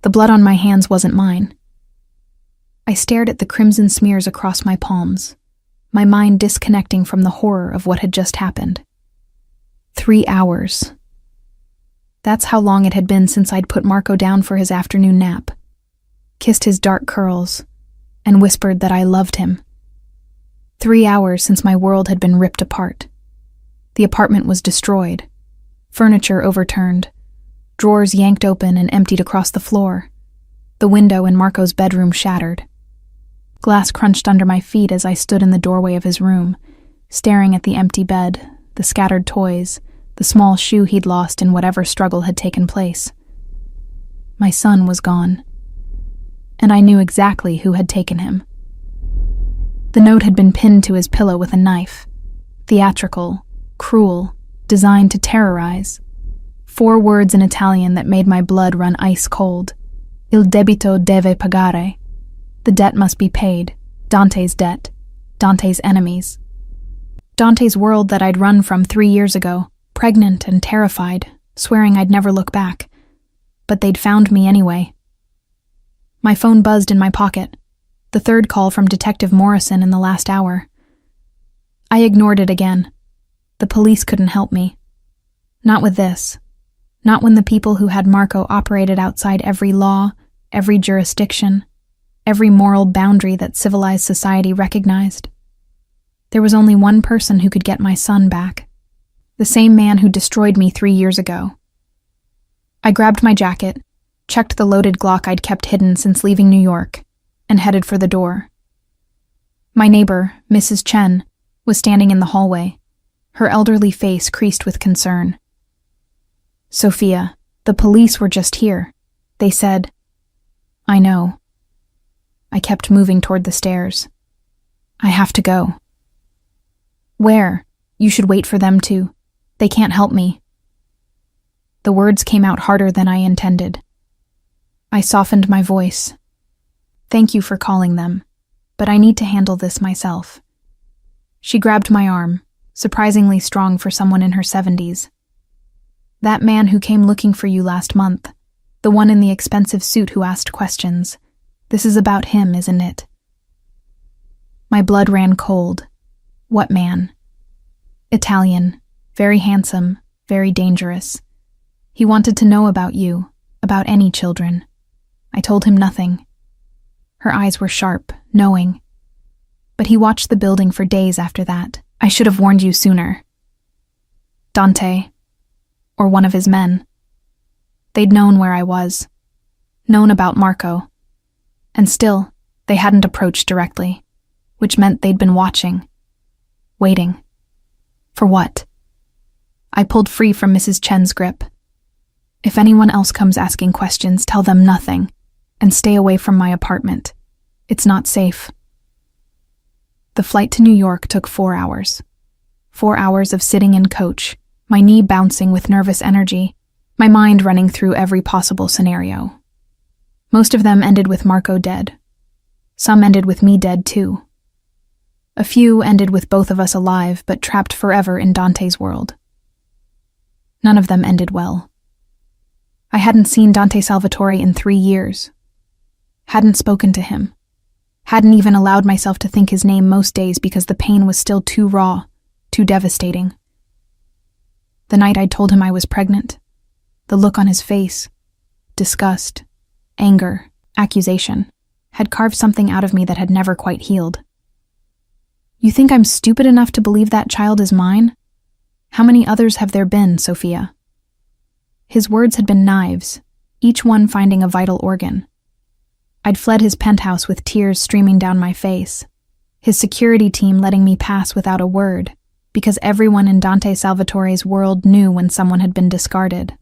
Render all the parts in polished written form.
The blood on my hands wasn't mine. I stared at the crimson smears across my palms, my mind disconnecting from the horror of what had just happened. 3 hours. That's how long it had been since I'd put Marco down for his afternoon nap, kissed his dark curls, and whispered that I loved him. 3 hours since my world had been ripped apart. The apartment was destroyed, furniture overturned, drawers yanked open and emptied across the floor, the window in Marco's bedroom shattered. Glass crunched under my feet as I stood in the doorway of his room, staring at the empty bed, the scattered toys, the small shoe he'd lost in whatever struggle had taken place. My son was gone, and I knew exactly who had taken him. The note had been pinned to his pillow with a knife, theatrical, cruel, designed to terrorize. 4 words in Italian that made my blood run ice cold. Il debito deve pagare. The debt must be paid. Dante's debt. Dante's enemies. Dante's world that I'd run from 3 years ago, pregnant and terrified, swearing I'd never look back. But they'd found me anyway. My phone buzzed in my pocket. The 3rd call from Detective Morrison in the last hour. I ignored it again. The police couldn't help me. Not with this. Not when the people who had Marco operated outside every law, every jurisdiction, every moral boundary that civilized society recognized. There was only one person who could get my son back. The same man who destroyed me 3 years ago. I grabbed my jacket, checked the loaded Glock I'd kept hidden since leaving New York, and headed for the door. My neighbor, Mrs. Chen, was standing in the hallway, her elderly face creased with concern. "Sophia, the police were just here. They said..." "I know." I kept moving toward the stairs. "I have to go." "Where? You should wait for them to. They can't help me." The words came out harder than I intended. I softened my voice. "Thank you for calling them, but I need to handle this myself." She grabbed my arm, surprisingly strong for someone in her 70s. "That man who came looking for you last month, the one in the expensive suit who asked questions. This is about him, isn't it?" My blood ran cold. What man? Italian, very handsome, very dangerous. He wanted to know about you, about any children. I told him nothing. Her eyes were sharp, knowing. But he watched the building for days after that. "I should have warned you sooner." Dante, or one of his men. They'd known where I was, known about Marco. And still, they hadn't approached directly, which meant they'd been watching, waiting. For what? I pulled free from Mrs. Chen's grip. "If anyone else comes asking questions, tell them nothing, and stay away from my apartment. It's not safe." The flight to New York took 4 hours. 4 hours of sitting in coach, my knee bouncing with nervous energy, my mind running through every possible scenario. Most of them ended with Marco dead. Some ended with me dead too. A few ended with both of us alive but trapped forever in Dante's world. None of them ended well. I hadn't seen Dante Salvatore in 3 years. Hadn't spoken to him. Hadn't even allowed myself to think his name most days because the pain was still too raw, too devastating. The night I told him I was pregnant, the look on his face, disgust, anger, accusation, had carved something out of me that had never quite healed. "You think I'm stupid enough to believe that child is mine? How many others have there been, Sophia?" His words had been knives, each one finding a vital organ. I'd fled his penthouse with tears streaming down my face, his security team letting me pass without a word, because everyone in Dante Salvatore's world knew when someone had been discarded.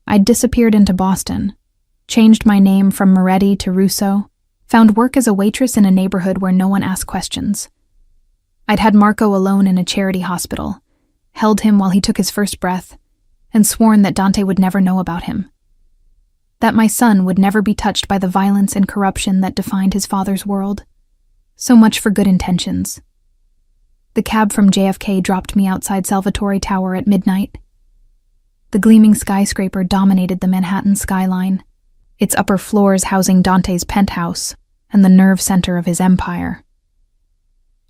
I'd disappeared into Boston, changed my name from Moretti to Russo, found work as a waitress in a neighborhood where no one asked questions. I'd had Marco alone in a charity hospital, held him while he took his first breath, and sworn that Dante would never know about him. That my son would never be touched by the violence and corruption that defined his father's world. So much for good intentions. The cab from JFK dropped me outside Salvatore Tower at midnight. The gleaming skyscraper dominated the Manhattan skyline, its upper floors housing Dante's penthouse and the nerve center of his empire.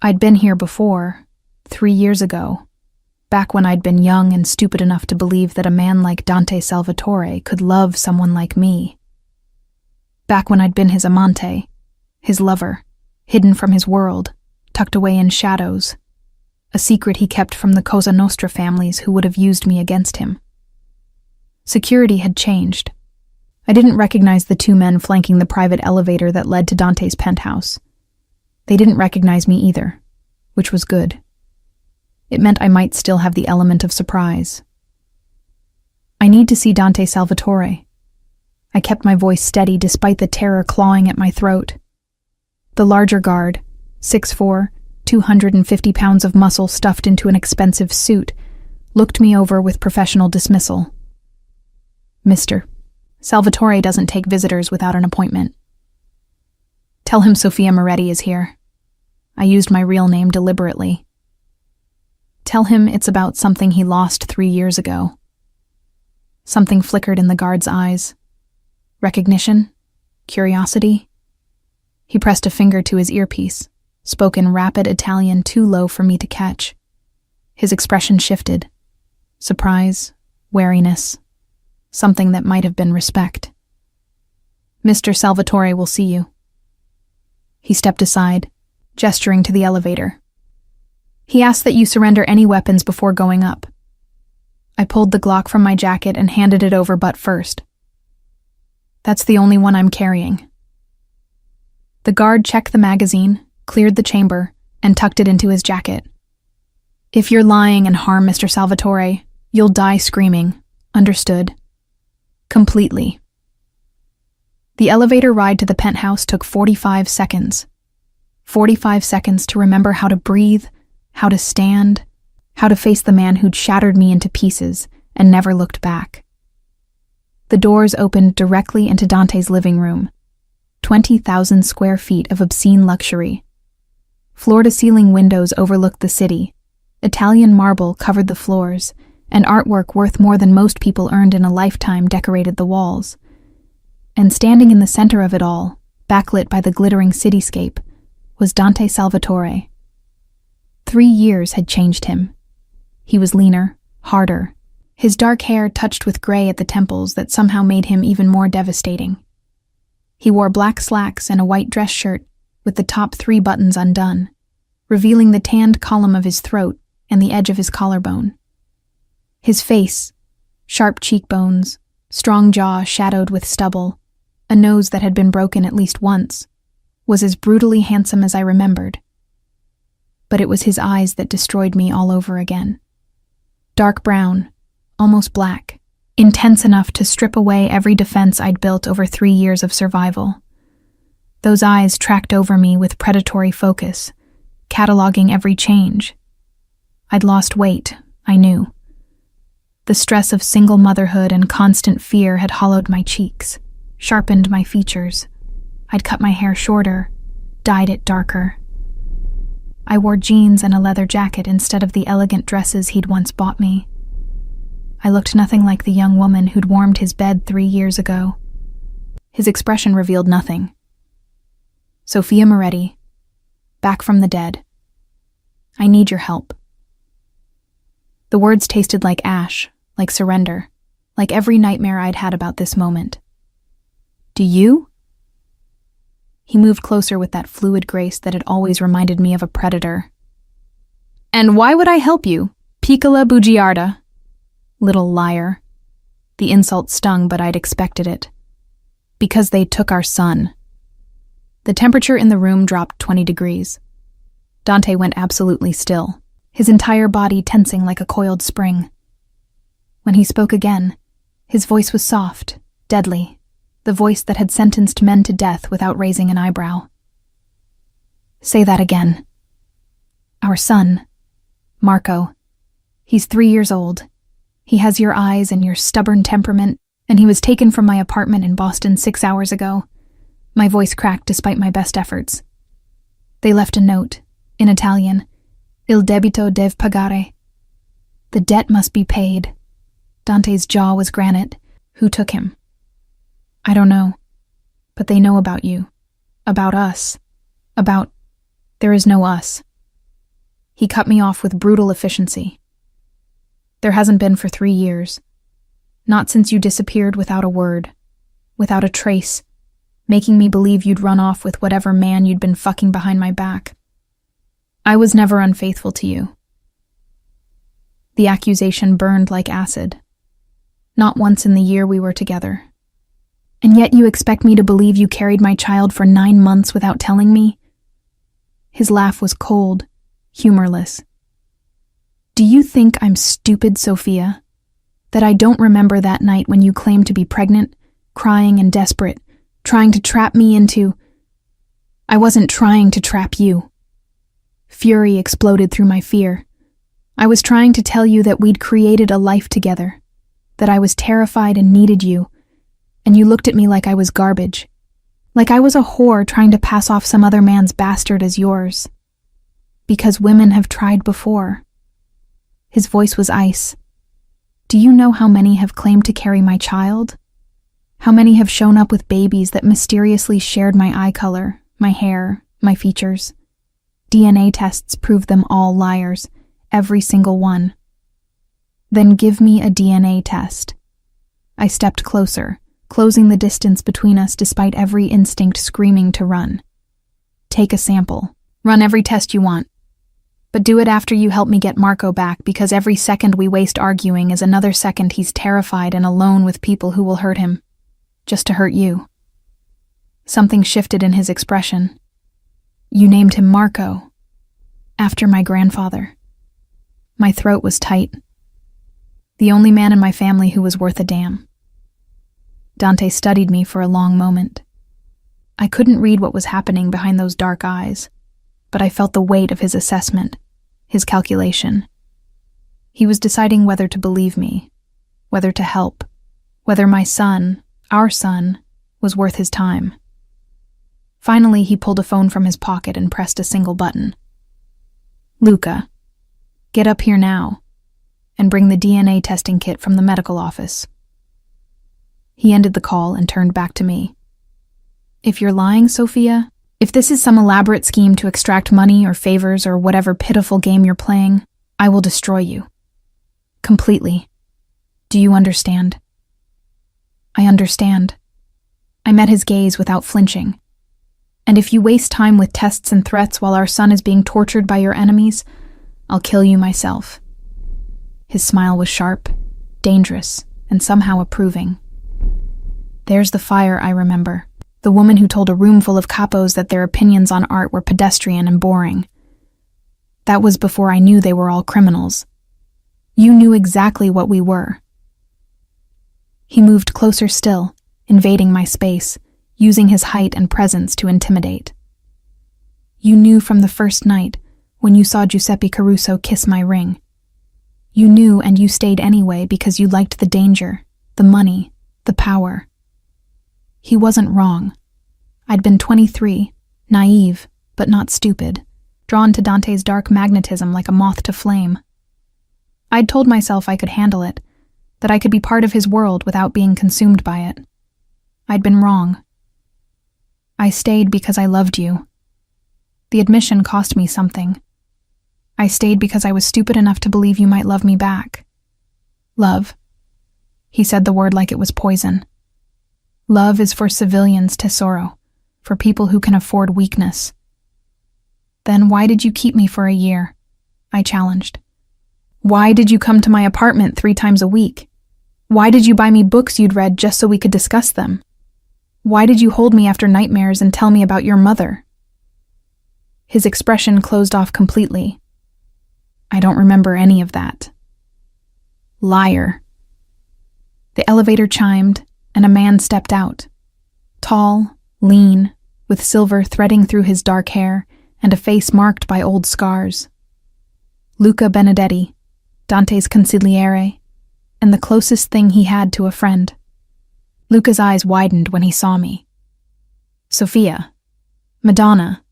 I'd been here before, 3 years ago, back when I'd been young and stupid enough to believe that a man like Dante Salvatore could love someone like me. Back when I'd been his amante, his lover, hidden from his world, tucked away in shadows, a secret he kept from the Cosa Nostra families who would have used me against him. Security had changed. I didn't recognize the 2 men flanking the private elevator that led to Dante's penthouse. They didn't recognize me either, which was good. It meant I might still have the element of surprise. I need to see Dante Salvatore. I kept my voice steady despite the terror clawing at my throat. The larger guard, 6'4", 250 pounds of muscle stuffed into an expensive suit, looked me over with professional dismissal. Mr. Salvatore doesn't take visitors without an appointment. Tell him Sofia Moretti is here. I used my real name deliberately. Tell him it's about something he lost 3 years ago. Something flickered in the guard's eyes. Recognition? Curiosity? He pressed a finger to his earpiece, spoke in rapid Italian too low for me to catch. His expression shifted. Surprise, wariness, something that might have been respect. Mr. Salvatore will see you. He stepped aside, gesturing to the elevator. He asked that you surrender any weapons before going up. I pulled the Glock from my jacket and handed it over butt first. That's the only one I'm carrying. The guard checked the magazine, cleared the chamber, and tucked it into his jacket. If you're lying and harm Mr. Salvatore, you'll die screaming. Understood? Completely. The elevator ride to the penthouse took 45 seconds. 45 seconds to remember how to breathe, how to stand, how to face the man who'd shattered me into pieces and never looked back. The doors opened directly into Dante's living room, 20,000 square feet of obscene luxury. Floor-to-ceiling windows overlooked the city, Italian marble covered the floors, and artwork worth more than most people earned in a lifetime decorated the walls. And standing in the center of it all, backlit by the glittering cityscape, was Dante Salvatore. 3 years had changed him. He was leaner, harder, his dark hair touched with gray at the temples that somehow made him even more devastating. He wore black slacks and a white dress shirt with the top 3 buttons undone, revealing the tanned column of his throat and the edge of his collarbone. His face, sharp cheekbones, strong jaw shadowed with stubble, a nose that had been broken at least once, was as brutally handsome as I remembered. But it was his eyes that destroyed me all over again. Dark brown, almost black, intense enough to strip away every defense I'd built over 3 years of survival. Those eyes tracked over me with predatory focus, cataloging every change. I'd lost weight, I knew. The stress of single motherhood and constant fear had hollowed my cheeks, sharpened my features. I'd cut my hair shorter, dyed it darker. I wore jeans and a leather jacket instead of the elegant dresses he'd once bought me. I looked nothing like the young woman who'd warmed his bed 3 years ago. His expression revealed nothing. Sofia Moretti, back from the dead. I need your help. The words tasted like ash, like surrender, like every nightmare I'd had about this moment. Do you? He moved closer with that fluid grace that had always reminded me of a predator. And why would I help you, piccola bugiarda? Little liar. The insult stung, but I'd expected it. Because they took our son. The temperature in the room dropped 20 degrees. Dante went absolutely still, his entire body tensing like a coiled spring. When he spoke again, his voice was soft, deadly, the voice that had sentenced men to death without raising an eyebrow. Say that again. Our son, Marco. He's 3 years old. He has your eyes and your stubborn temperament, and he was taken from my apartment in Boston 6 hours ago. My voice cracked despite my best efforts. They left a note, in Italian. Il debito deve pagare. The debt must be paid. Dante's jaw was granite. Who took him? I don't know. But they know about you. About us. There is no us. He cut me off with brutal efficiency. There hasn't been for 3 years. Not since you disappeared without a word, without a trace, making me believe you'd run off with whatever man you'd been fucking behind my back. I was never unfaithful to you. The accusation burned like acid. Not once in the year we were together. And yet you expect me to believe you carried my child for 9 months without telling me? His laugh was cold, humorless. Do you think I'm stupid, Sophia? That I don't remember that night when you claimed to be pregnant, crying and desperate, trying to trap me into... I wasn't trying to trap you. Fury exploded through my fear. I was trying to tell you that we'd created a life together, that I was terrified and needed you, and you looked at me like I was garbage, like I was a whore trying to pass off some other man's bastard as yours. Because women have tried before. His voice was ice. Do you know how many have claimed to carry my child? How many have shown up with babies that mysteriously shared my eye color, my hair, my features? DNA tests prove them all liars, every single one. Then give me a DNA test. I stepped closer, closing the distance between us despite every instinct screaming to run. Take a sample. Run every test you want. But do it after you help me get Marco back, because every second we waste arguing is another second he's terrified and alone with people who will hurt him. Just to hurt you. Something shifted in his expression. You named him Marco. After my grandfather. My throat was tight. The only man in my family who was worth a damn. Dante studied me for a long moment. I couldn't read what was happening behind those dark eyes, but I felt the weight of his assessment, his calculation. He was deciding whether to believe me, whether to help, whether my son, our son, was worth his time. Finally, he pulled a phone from his pocket and pressed a single button. Luca, get up here now, and bring the DNA testing kit from the medical office. He ended the call and turned back to me. If you're lying, Sophia, if this is some elaborate scheme to extract money or favors or whatever pitiful game you're playing, I will destroy you. Completely. Do you understand? I understand. I met his gaze without flinching. And if you waste time with tests and threats while our son is being tortured by your enemies, I'll kill you myself. His smile was sharp, dangerous, and somehow approving. There's the fire I remember. The woman who told a room full of capos that their opinions on art were pedestrian and boring. That was before I knew they were all criminals. You knew exactly what we were. He moved closer still, invading my space, using his height and presence to intimidate. You knew from the first night, when you saw Giuseppe Caruso kiss my ring. You knew, and you stayed anyway because you liked the danger, the money, the power. He wasn't wrong. I'd been 23, naive, but not stupid, drawn to Dante's dark magnetism like a moth to flame. I'd told myself I could handle it, that I could be part of his world without being consumed by it. I'd been wrong. I stayed because I loved you. The admission cost me something. I stayed because I was stupid enough to believe you might love me back. Love. He said the word like it was poison. Love is for civilians, Tesoro, for people who can afford weakness. Then why did you keep me for a year? I challenged. Why did you come to my apartment 3 times a week? Why did you buy me books you'd read just so we could discuss them? Why did you hold me after nightmares and tell me about your mother? His expression closed off completely. I don't remember any of that. Liar. The elevator chimed, and a man stepped out. Tall, lean, with silver threading through his dark hair and a face marked by old scars. Luca Benedetti, Dante's consigliere, and the closest thing he had to a friend. Luca's eyes widened when he saw me. Sophia. Madonna.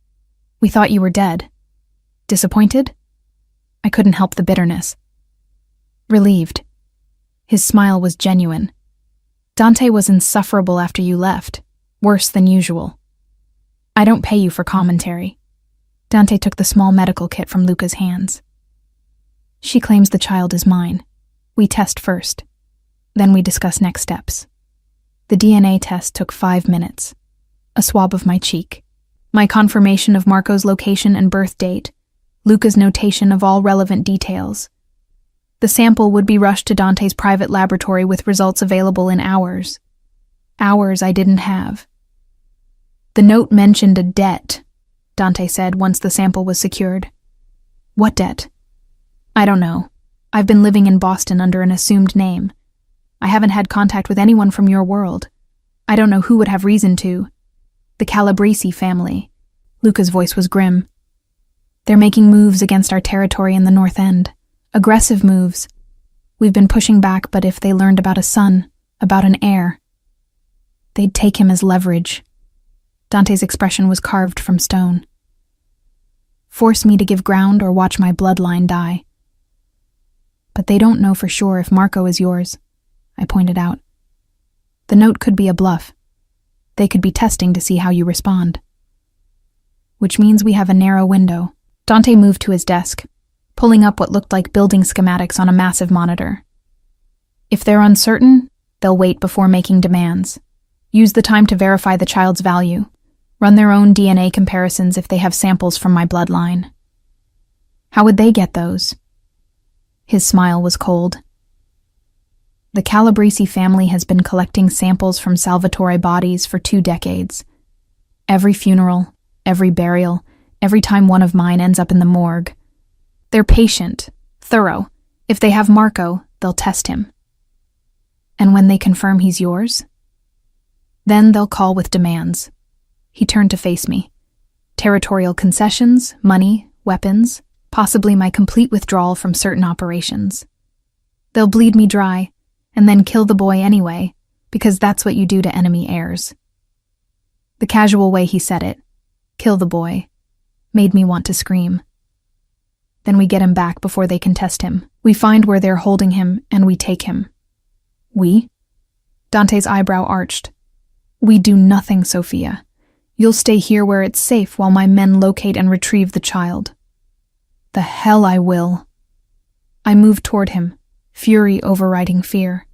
We thought you were dead. Disappointed? I couldn't help the bitterness. Relieved. His smile was genuine. Dante was insufferable after you left. Worse than usual. I don't pay you for commentary. Dante took the small medical kit from Luca's hands. She claims the child is mine. We test first. Then we discuss next steps. The DNA test took 5 minutes. A swab of my cheek. My confirmation of Marco's location and birth date. Luca's notation of all relevant details. The sample would be rushed to Dante's private laboratory with results available in hours. Hours I didn't have. The note mentioned a debt, Dante said once the sample was secured. What debt? I don't know. I've been living in Boston under an assumed name. I haven't had contact with anyone from your world. I don't know who would have reason to. The Calabrese family. Luca's voice was grim. They're making moves against our territory in the North End. Aggressive moves. We've been pushing back, but if they learned about a son, about an heir, they'd take him as leverage. Dante's expression was carved from stone. Force me to give ground or watch my bloodline die. But they don't know for sure if Marco is yours, I pointed out. The note could be a bluff. They could be testing to see how you respond. Which means we have a narrow window. Dante moved to his desk, pulling up what looked like building schematics on a massive monitor. If they're uncertain, they'll wait before making demands. Use the time to verify the child's value. Run their own DNA comparisons if they have samples from my bloodline. How would they get those? His smile was cold. The Calabrese family has been collecting samples from Salvatore bodies for 2 decades. Every funeral, every burial, every time one of mine ends up in the morgue. They're patient, thorough. If they have Marco, they'll test him. And when they confirm he's yours? Then they'll call with demands. He turned to face me. Territorial concessions, money, weapons, possibly my complete withdrawal from certain operations. They'll bleed me dry, and then kill the boy anyway, because that's what you do to enemy heirs. The casual way he said it, kill the boy, made me want to scream. Then we get him back before they can test him. We find where they're holding him, and we take him. We? Dante's eyebrow arched. We do nothing, Sophia. You'll stay here where it's safe while my men locate and retrieve the child. The hell I will. I moved toward him, fury overriding fear.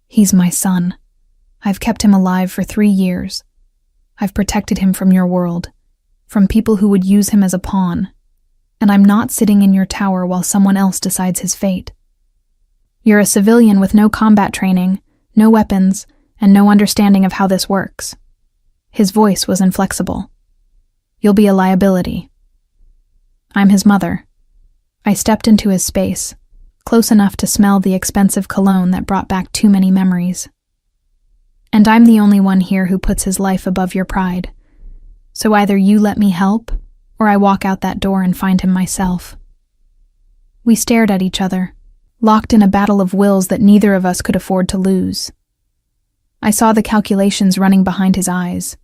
He's my son. I've kept him alive for 3 years. I've protected him from your world, from people who would use him as a pawn. And I'm not sitting in your tower while someone else decides his fate. You're a civilian with no combat training, no weapons, and no understanding of how this works. His voice was inflexible. You'll be a liability. I'm his mother. I stepped into his space, close enough to smell the expensive cologne that brought back too many memories. And I'm the only one here who puts his life above your pride. So either you let me help, or I walk out that door and find him myself. We stared at each other, locked in a battle of wills that neither of us could afford to lose. I saw the calculations running behind his eyes.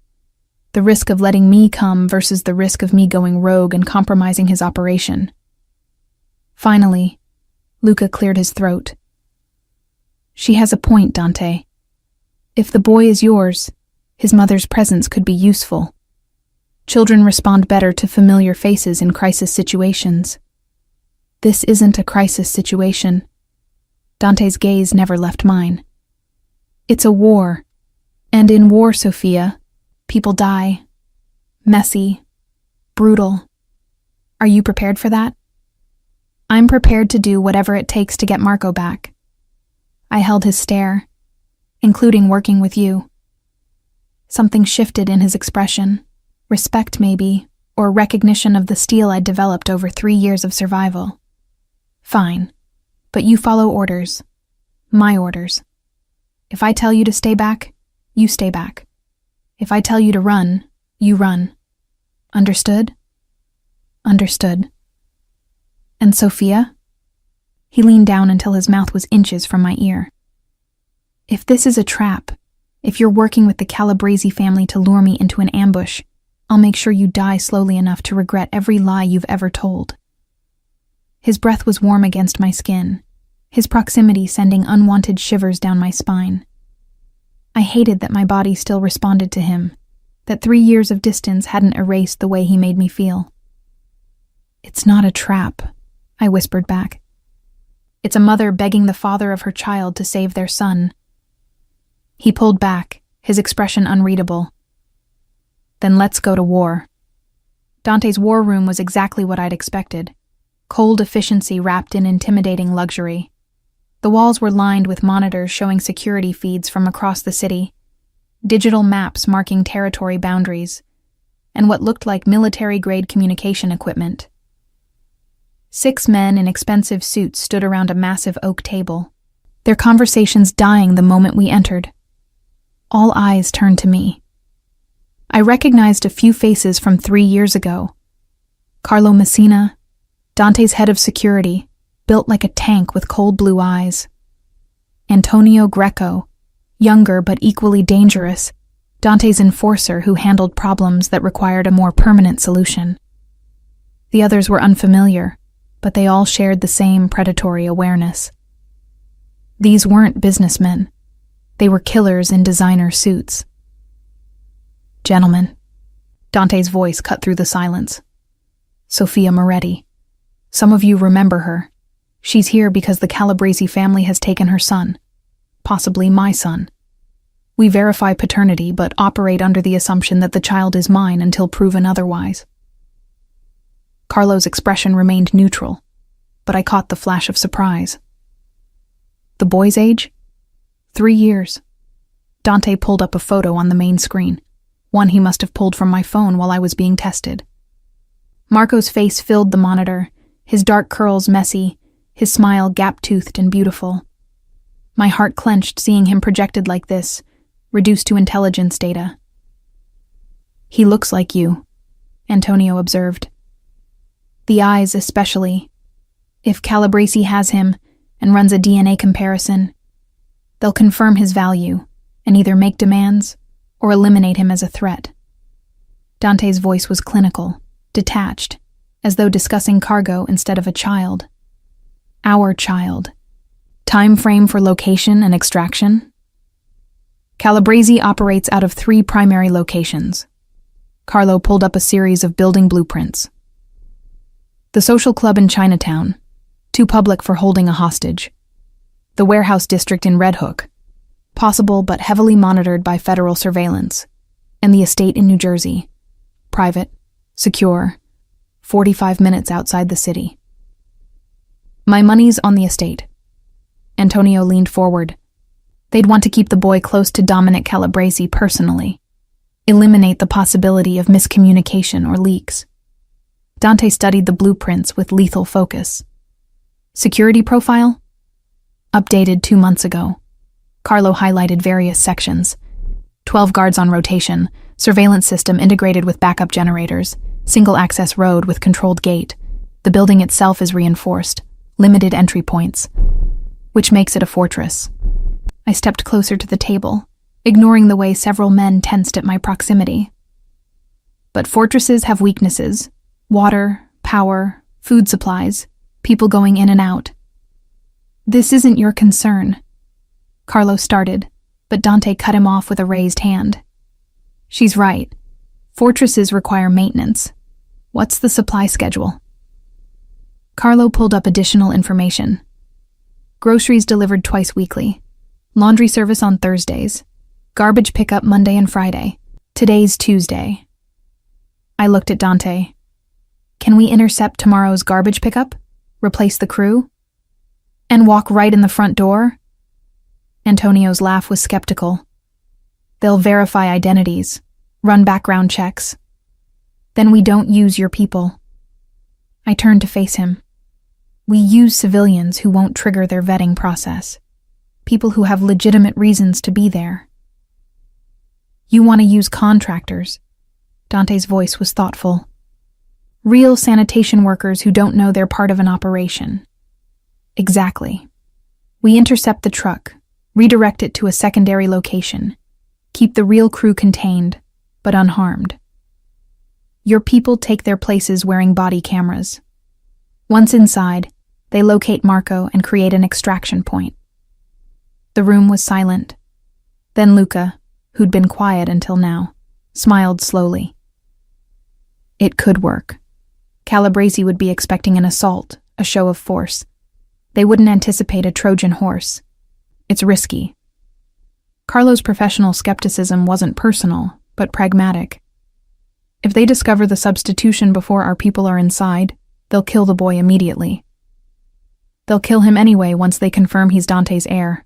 The risk of letting me come versus the risk of me going rogue and compromising his operation. Finally, Luca cleared his throat. She has a point, Dante. If the boy is yours, his mother's presence could be useful. Children respond better to familiar faces in crisis situations. This isn't a crisis situation. Dante's gaze never left mine. It's a war. And in war, Sophia, people die. Messy. Brutal. Are you prepared for that? I'm prepared to do whatever it takes to get Marco back. I held his stare, including working with you. Something shifted in his expression. Respect, maybe, or recognition of the steel I'd developed over 3 years of survival. Fine, but you follow orders. My orders. If I tell you to stay back, you stay back. If I tell you to run, you run. Understood? Understood. And Sophia? He leaned down until his mouth was inches from my ear. If this is a trap, if you're working with the Calabrese family to lure me into an ambush, I'll make sure you die slowly enough to regret every lie you've ever told. His breath was warm against my skin, his proximity sending unwanted shivers down my spine. I hated that my body still responded to him, that 3 years of distance hadn't erased the way he made me feel. "It's not a trap," I whispered back. "It's a mother begging the father of her child to save their son." He pulled back, his expression unreadable. "Then let's go to war." Dante's war room was exactly what I'd expected. Cold efficiency wrapped in intimidating luxury. The walls were lined with monitors showing security feeds from across the city, digital maps marking territory boundaries, and what looked like military-grade communication equipment. 6 men in expensive suits stood around a massive oak table, their conversations dying the moment we entered. All eyes turned to me. I recognized a few faces from 3 years ago. Carlo Messina, Dante's head of security, built like a tank with cold blue eyes. Antonio Greco, younger but equally dangerous, Dante's enforcer who handled problems that required a more permanent solution. The others were unfamiliar, but they all shared the same predatory awareness. These weren't businessmen. They were killers in designer suits. "Gentlemen," Dante's voice cut through the silence. "Sofia Moretti. Some of you remember her. She's here because the Calabresi family has taken her son. Possibly my son. We verify paternity but operate under the assumption that the child is mine until proven otherwise." Carlo's expression remained neutral, but I caught the flash of surprise. "The boy's age?" 3 years. Dante pulled up a photo on the main screen, one he must have pulled from my phone while I was being tested. Marco's face filled the monitor, his dark curls messy, his smile gap-toothed and beautiful. My heart clenched seeing him projected like this, reduced to intelligence data. "He looks like you," Antonio observed. "The eyes especially. If Calabresi has him and runs a DNA comparison, they'll confirm his value and either make demands or eliminate him as a threat." Dante's voice was clinical, detached, as though discussing cargo instead of a child. "Our child. Time frame for location and extraction?" "Calabresi operates out of 3 primary locations." Carlo pulled up a series of building blueprints. "The social club in Chinatown, too public for holding a hostage. The warehouse district in Red Hook, possible but heavily monitored by federal surveillance. And the estate in New Jersey, private, secure, 45 minutes outside the city." "My money's on the estate." Antonio leaned forward. "They'd want to keep the boy close to Dominic Calabresi personally. Eliminate the possibility of miscommunication or leaks." Dante studied the blueprints with lethal focus. "Security profile?" "Updated 2 months ago." Carlo highlighted various sections. 12 guards on rotation, surveillance system integrated with backup generators, single-access road with controlled gate. The building itself is reinforced, limited entry points, which makes it a fortress. I stepped closer to the table, ignoring the way several men tensed at my proximity. "But fortresses have weaknesses. Water, power, food supplies, people going in and out." "This isn't your concern." Carlo started, but Dante cut him off with a raised hand. "She's right. Fortresses require maintenance. What's the supply schedule?" Carlo pulled up additional information. "Groceries delivered twice weekly. Laundry service on Thursdays. Garbage pickup Monday and Friday. Today's Tuesday." I looked at Dante. "Can we intercept tomorrow's garbage pickup? Replace the crew? And walk right in the front door?" Antonio's laugh was skeptical. "They'll verify identities, run background checks. Then we don't use your people." I turned to face him. "We use civilians who won't trigger their vetting process. People who have legitimate reasons to be there." "You want to use contractors." Dante's voice was thoughtful. "Real sanitation workers who don't know they're part of an operation." "Exactly. We intercept the truck, redirect it to a secondary location, keep the real crew contained, but unharmed. Your people take their places wearing body cameras. Once inside, they locate Marco and create an extraction point." The room was silent. Then Luca, who'd been quiet until now, smiled slowly. It could work. Calabrese would be expecting an assault, a show of force. They wouldn't anticipate a Trojan horse. It's risky. Carlo's professional skepticism wasn't personal, but pragmatic. If they discover the substitution before our people are inside, they'll kill the boy immediately. They'll kill him anyway once they confirm he's Dante's heir.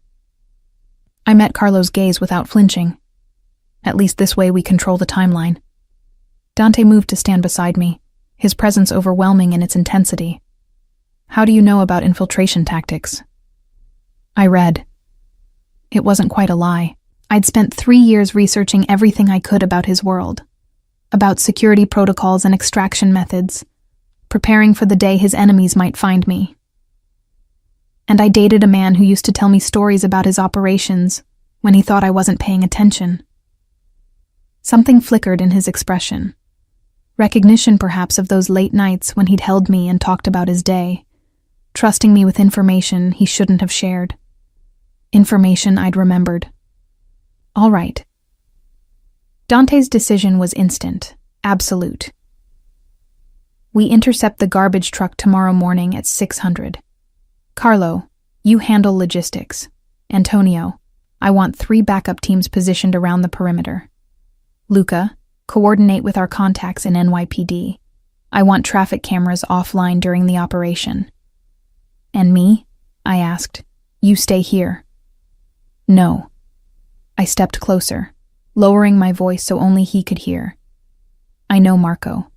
I met Carlo's gaze without flinching. At least this way we control the timeline. Dante moved to stand beside me, his presence overwhelming in its intensity. How do you know about infiltration tactics? I read. It wasn't quite a lie. I'd spent 3 years researching everything I could about his world, about security protocols and extraction methods, preparing for the day his enemies might find me. And I dated a man who used to tell me stories about his operations when he thought I wasn't paying attention. Something flickered in his expression. Recognition, perhaps, of those late nights when he'd held me and talked about his day, trusting me with information he shouldn't have shared. Information I'd remembered. All right. Dante's decision was instant, absolute. We intercept the garbage truck tomorrow morning at 600. Carlo, you handle logistics. Antonio, I want 3 backup teams positioned around the perimeter. Luca, coordinate with our contacts in NYPD. I want traffic cameras offline during the operation. And me? I asked. You stay here. No. I stepped closer, lowering my voice so only he could hear. I know Marco.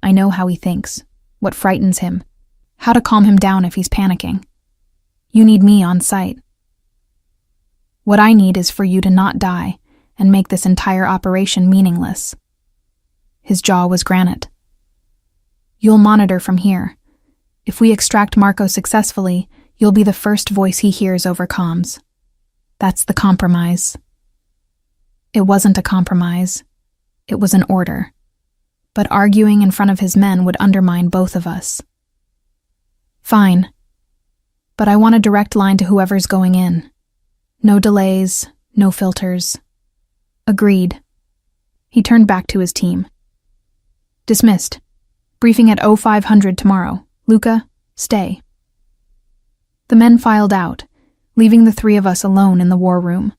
I know how he thinks, what frightens him, how to calm him down if he's panicking. You need me on site. What I need is for you to not die and make this entire operation meaningless. His jaw was granite. You'll monitor from here. If we extract Marco successfully, you'll be the first voice he hears over comms. That's the compromise. It wasn't a compromise. It was an order. But arguing in front of his men would undermine both of us. Fine. But I want a direct line to whoever's going in. No delays, no filters. Agreed. He turned back to his team. Dismissed. Briefing at 0500 tomorrow. Luca, stay. The men filed out, leaving the 3 of us alone in the war room.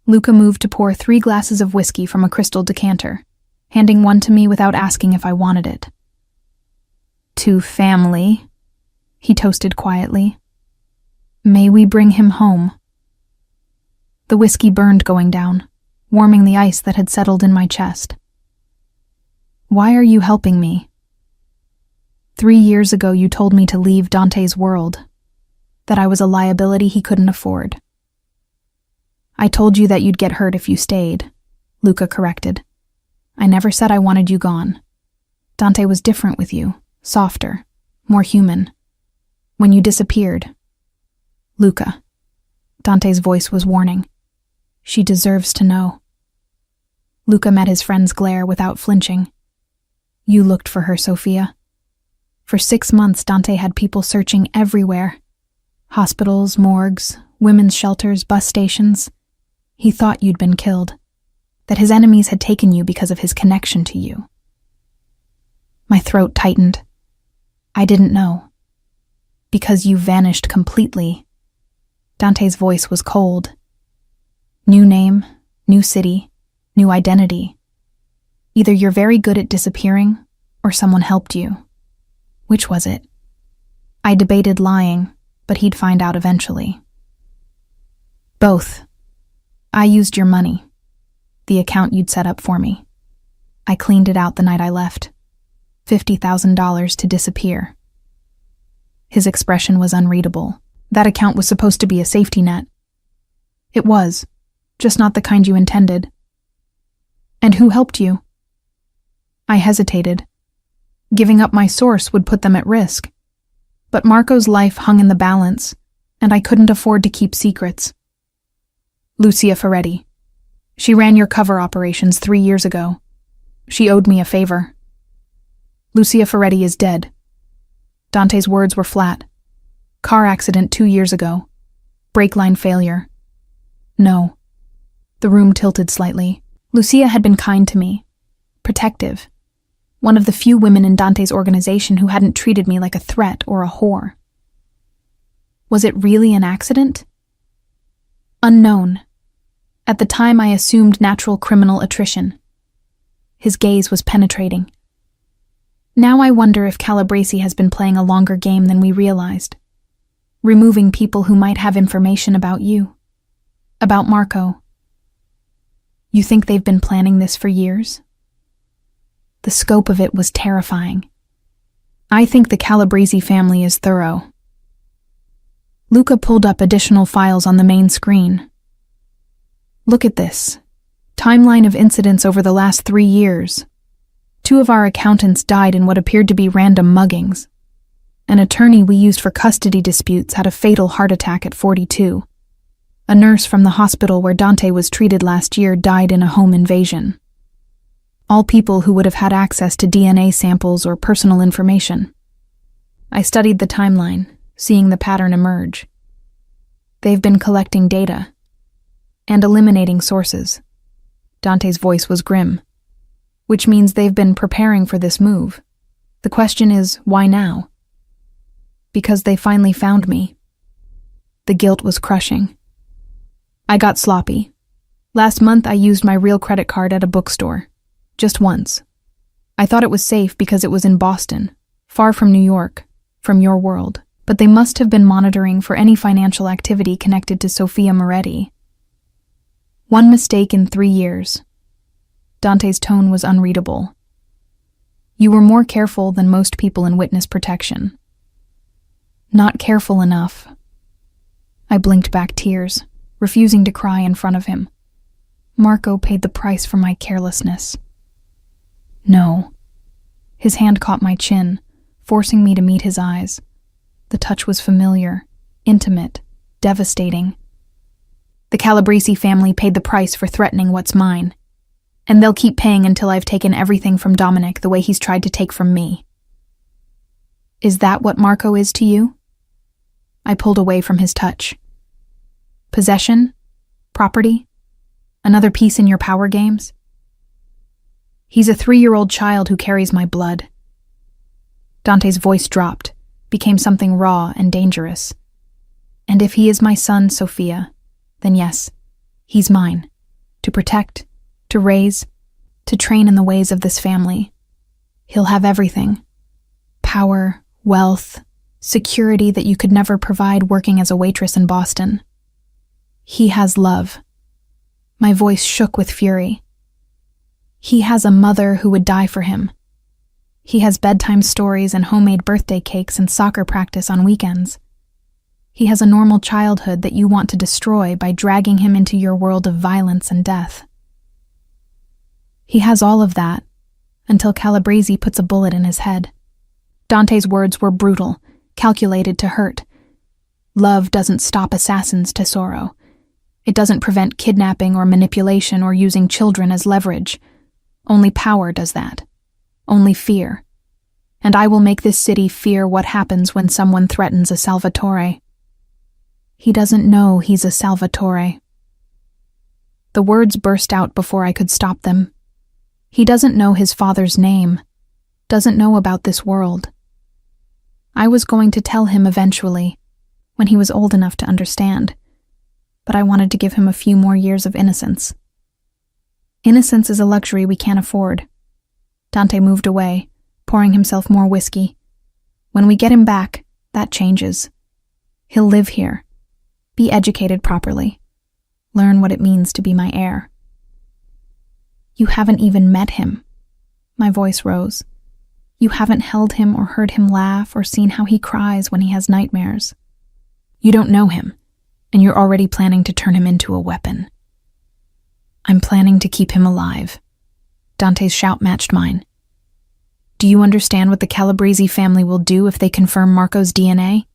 Luca moved to pour 3 glasses of whiskey from a crystal decanter, handing one to me without asking if I wanted it. To family, he toasted quietly. May we bring him home. The whiskey burned going down, warming the ice that had settled in my chest. Why are you helping me? 3 years ago you told me to leave Dante's world, that I was a liability he couldn't afford. I told you that you'd get hurt if you stayed, Luca corrected. I never said I wanted you gone. Dante was different with you, softer, more human. When you disappeared. Luca. Dante's voice was warning. She deserves to know. Luca met his friend's glare without flinching. You looked for her, Sophia. For 6 months, Dante had people searching everywhere. Hospitals, morgues, women's shelters, bus stations. He thought you'd been killed. That his enemies had taken you because of his connection to you. My throat tightened. I didn't know. Because you vanished completely. Dante's voice was cold. New name, new city, new identity. Either you're very good at disappearing, or someone helped you. Which was it? I debated lying, but he'd find out eventually. Both. I used your money. The account you'd set up for me. I cleaned it out the night I left. $50,000 to disappear. His expression was unreadable. That account was supposed to be a safety net. It was, just not the kind you intended. And who helped you? I hesitated. Giving up my source would put them at risk. But Marco's life hung in the balance, and I couldn't afford to keep secrets. Lucia Ferretti. She ran your cover operations 3 years ago. She owed me a favor. Lucia Ferretti is dead. Dante's words were flat. Car accident 2 years ago. Brake line failure. No. The room tilted slightly. Lucia had been kind to me, protective, one of the few women in Dante's organization who hadn't treated me like a threat or a whore. Was it really an accident? Unknown. At the time, I assumed natural criminal attrition. His gaze was penetrating. Now I wonder if Calabresi has been playing a longer game than we realized, removing people who might have information about you, about Marco. You think they've been planning this for years? The scope of it was terrifying. I think the Calabresi family is thorough. Luca pulled up additional files on the main screen. Look at this. Timeline of incidents over the last 3 years. 2 of our accountants died in what appeared to be random muggings. An attorney we used for custody disputes had a fatal heart attack at 42. A nurse from the hospital where Dante was treated last year died in a home invasion. All people who would have had access to DNA samples or personal information. I studied the timeline, seeing the pattern emerge. They've been collecting data and eliminating sources. Dante's voice was grim, which means they've been preparing for this move. The question is, why now? Because they finally found me. The guilt was crushing. I got sloppy. Last month I used my real credit card at a bookstore. Just once. I thought it was safe because it was in Boston, far from New York, from your world. But they must have been monitoring for any financial activity connected to Sofia Moretti. 1 mistake in 3 years. Dante's tone was unreadable. You were more careful than most people in witness protection. Not careful enough. I blinked back tears, refusing to cry in front of him. Marco paid the price for my carelessness. No. His hand caught my chin, forcing me to meet his eyes. The touch was familiar, intimate, devastating. The Calabresi family paid the price for threatening what's mine, and they'll keep paying until I've taken everything from Dominic the way he's tried to take from me. Is that what Marco is to you? I pulled away from his touch. Possession? Property? Another piece in your power games? He's a 3-year-old child who carries my blood. Dante's voice dropped, became something raw and dangerous. And if he is my son, Sofia, then yes, he's mine. To protect, to raise, to train in the ways of this family. He'll have everything. Power, wealth, security that you could never provide working as a waitress in Boston. He has love. My voice shook with fury. He has a mother who would die for him. He has bedtime stories and homemade birthday cakes and soccer practice on weekends. He has a normal childhood that you want to destroy by dragging him into your world of violence and death. He has all of that, until Calabresi puts a bullet in his head. Dante's words were brutal, calculated to hurt. Love doesn't stop assassins, Tesoro. It doesn't prevent kidnapping or manipulation or using children as leverage. Only power does that. Only fear. And I will make this city fear what happens when someone threatens a Salvatore. He doesn't know he's a Salvatore. The words burst out before I could stop them. He doesn't know his father's name, doesn't know about this world. I was going to tell him eventually, when he was old enough to understand, but I wanted to give him a few more years of innocence. Innocence is a luxury we can't afford. Dante moved away, pouring himself more whiskey. When we get him back, that changes. He'll live here, be educated properly, learn what it means to be my heir. You haven't even met him. My voice rose. You haven't held him or heard him laugh or seen how he cries when he has nightmares. You don't know him, and you're already planning to turn him into a weapon. I'm planning to keep him alive. Dante's shout matched mine. Do you understand what the Calabresi family will do if they confirm Marco's DNA?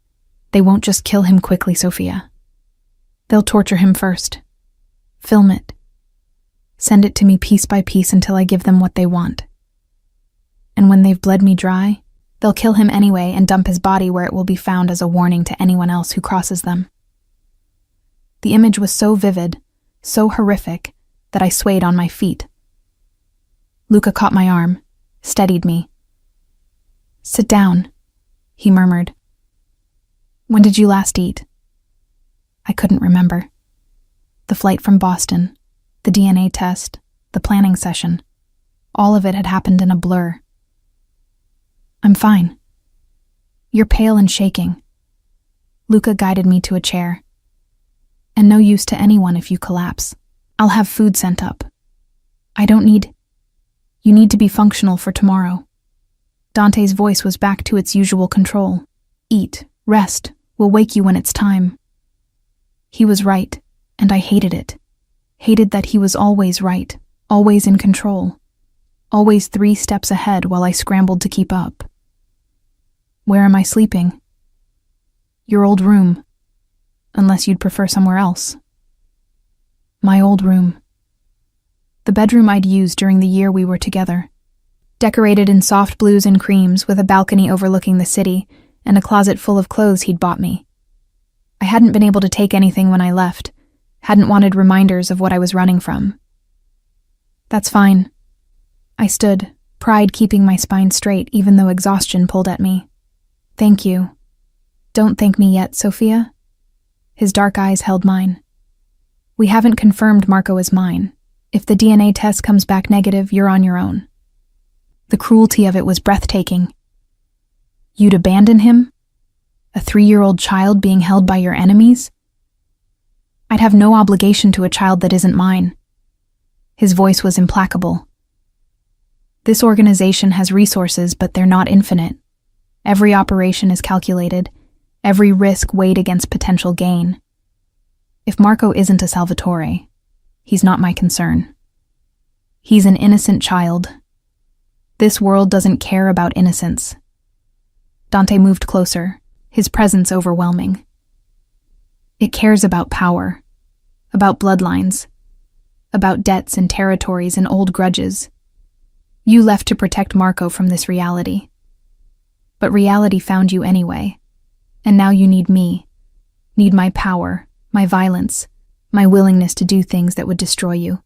They won't just kill him quickly, Sofia. They'll torture him first. Film it. Send it to me piece by piece until I give them what they want. And when they've bled me dry, they'll kill him anyway and dump his body where it will be found as a warning to anyone else who crosses them. The image was so vivid, so horrific, that I swayed on my feet. Luca caught my arm, steadied me. "Sit down," he murmured. "When did you last eat?" I couldn't remember. The flight from Boston, the DNA test, the planning session, all of it had happened in a blur. "I'm fine." "You're pale and shaking." Luca guided me to a chair. "And no use to anyone if you collapse. I'll have food sent up." You need to be functional for tomorrow." Dante's voice was back to its usual control. "Eat, rest, we'll wake you when it's time." He was right, and I hated it. Hated that he was always right, always in control, always 3 steps ahead while I scrambled to keep up. "Where am I sleeping?" "Your old room, unless you'd prefer somewhere else." My old room. The bedroom I'd used during the year we were together. Decorated in soft blues and creams with a balcony overlooking the city and a closet full of clothes he'd bought me. I hadn't been able to take anything when I left, hadn't wanted reminders of what I was running from. "That's fine." I stood, pride keeping my spine straight even though exhaustion pulled at me. "Thank you." "Don't thank me yet, Sophia." His dark eyes held mine. "We haven't confirmed Marco is mine. If the DNA test comes back negative, you're on your own." The cruelty of it was breathtaking. You'd abandon him? A 3-year-old child being held by your enemies? I'd have no obligation to a child that isn't mine. His voice was implacable. This organization has resources, but they're not infinite. Every operation is calculated, every risk weighed against potential gain. If Marco isn't a Salvatore, he's not my concern. He's an innocent child. This world doesn't care about innocence. Dante moved closer, his presence overwhelming. It cares about power, about bloodlines, about debts and territories and old grudges. You left to protect Marco from this reality. But reality found you anyway, and now you need me, need my power, my violence, my willingness to do things that would destroy you.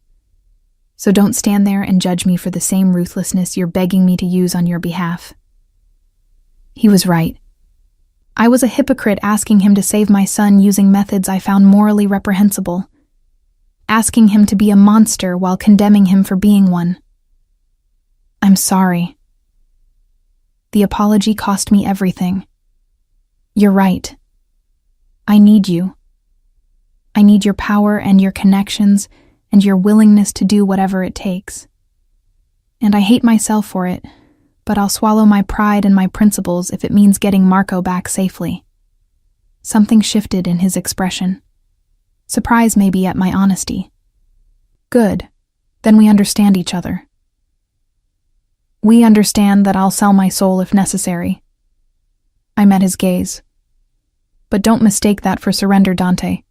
So don't stand there and judge me for the same ruthlessness you're begging me to use on your behalf. He was right. I was a hypocrite asking him to save my son using methods I found morally reprehensible, asking him to be a monster while condemning him for being one. I'm sorry. The apology cost me everything. You're right. I need you. I need your power and your connections and your willingness to do whatever it takes. And I hate myself for it, but I'll swallow my pride and my principles if it means getting Marco back safely. Something shifted in his expression. Surprise maybe at my honesty. Good. Then we understand each other. We understand that I'll sell my soul if necessary. I met his gaze. But don't mistake that for surrender, Dante.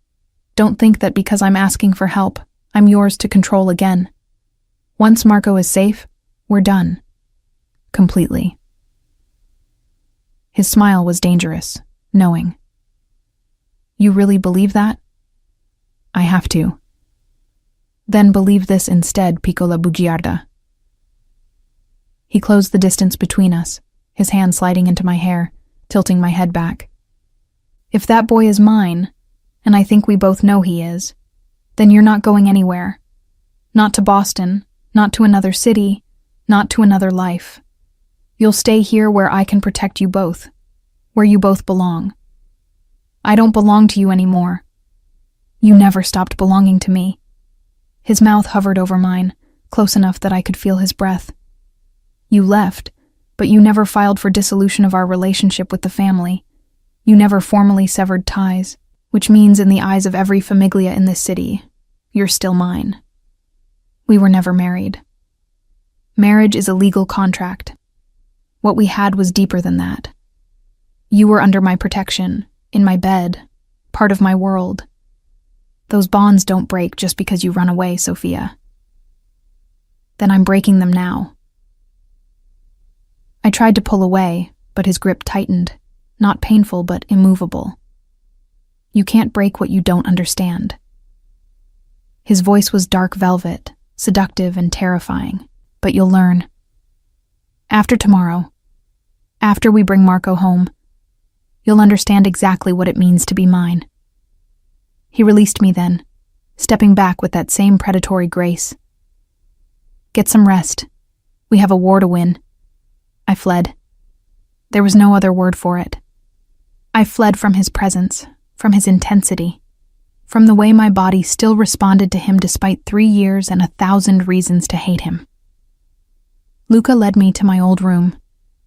Don't think that because I'm asking for help, I'm yours to control again. Once Marco is safe, we're done. Completely. His smile was dangerous, knowing. You really believe that? I have to. Then believe this instead, piccola bugiarda. He closed the distance between us, his hand sliding into my hair, tilting my head back. If that boy is mine, and I think we both know he is, then you're not going anywhere. Not to Boston, not to another city, not to another life. You'll stay here where I can protect you both, where you both belong. I don't belong to you anymore. You never stopped belonging to me. His mouth hovered over mine, close enough that I could feel his breath. You left, but you never filed for dissolution of our relationship with the family. You never formally severed ties, which means in the eyes of every famiglia in this city, you're still mine. We were never married. Marriage is a legal contract. What we had was deeper than that. You were under my protection, in my bed, part of my world. Those bonds don't break just because you run away, Sophia. Then I'm breaking them now. I tried to pull away, but his grip tightened, not painful but immovable. You can't break what you don't understand. His voice was dark velvet, seductive and terrifying. But you'll learn. After tomorrow, after we bring Marco home, you'll understand exactly what it means to be mine. He released me then, stepping back with that same predatory grace. Get some rest. We have a war to win. I fled. There was no other word for it. I fled from his presence, from his intensity, from the way my body still responded to him despite 3 years and 1,000 reasons to hate him. Luca led me to my old room,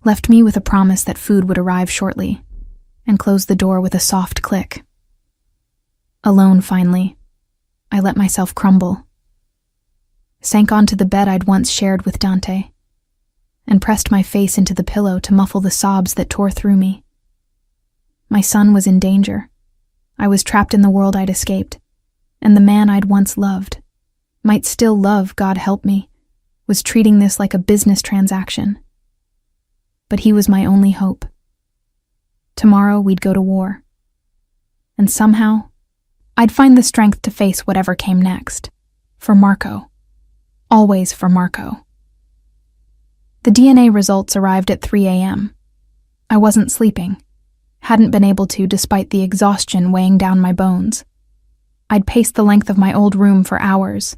left me with a promise that food would arrive shortly, and closed the door with a soft click. Alone, finally, I let myself crumble, sank onto the bed I'd once shared with Dante, and pressed my face into the pillow to muffle the sobs that tore through me. My son was in danger. I was trapped in the world I'd escaped, and the man I'd once loved, might still love, God help me, was treating this like a business transaction. But he was my only hope. Tomorrow we'd go to war. And somehow, I'd find the strength to face whatever came next. For Marco. Always for Marco. The DNA results arrived at 3 a.m. I wasn't sleeping. Hadn't been able to despite the exhaustion weighing down my bones. I'd paced the length of my old room for hours.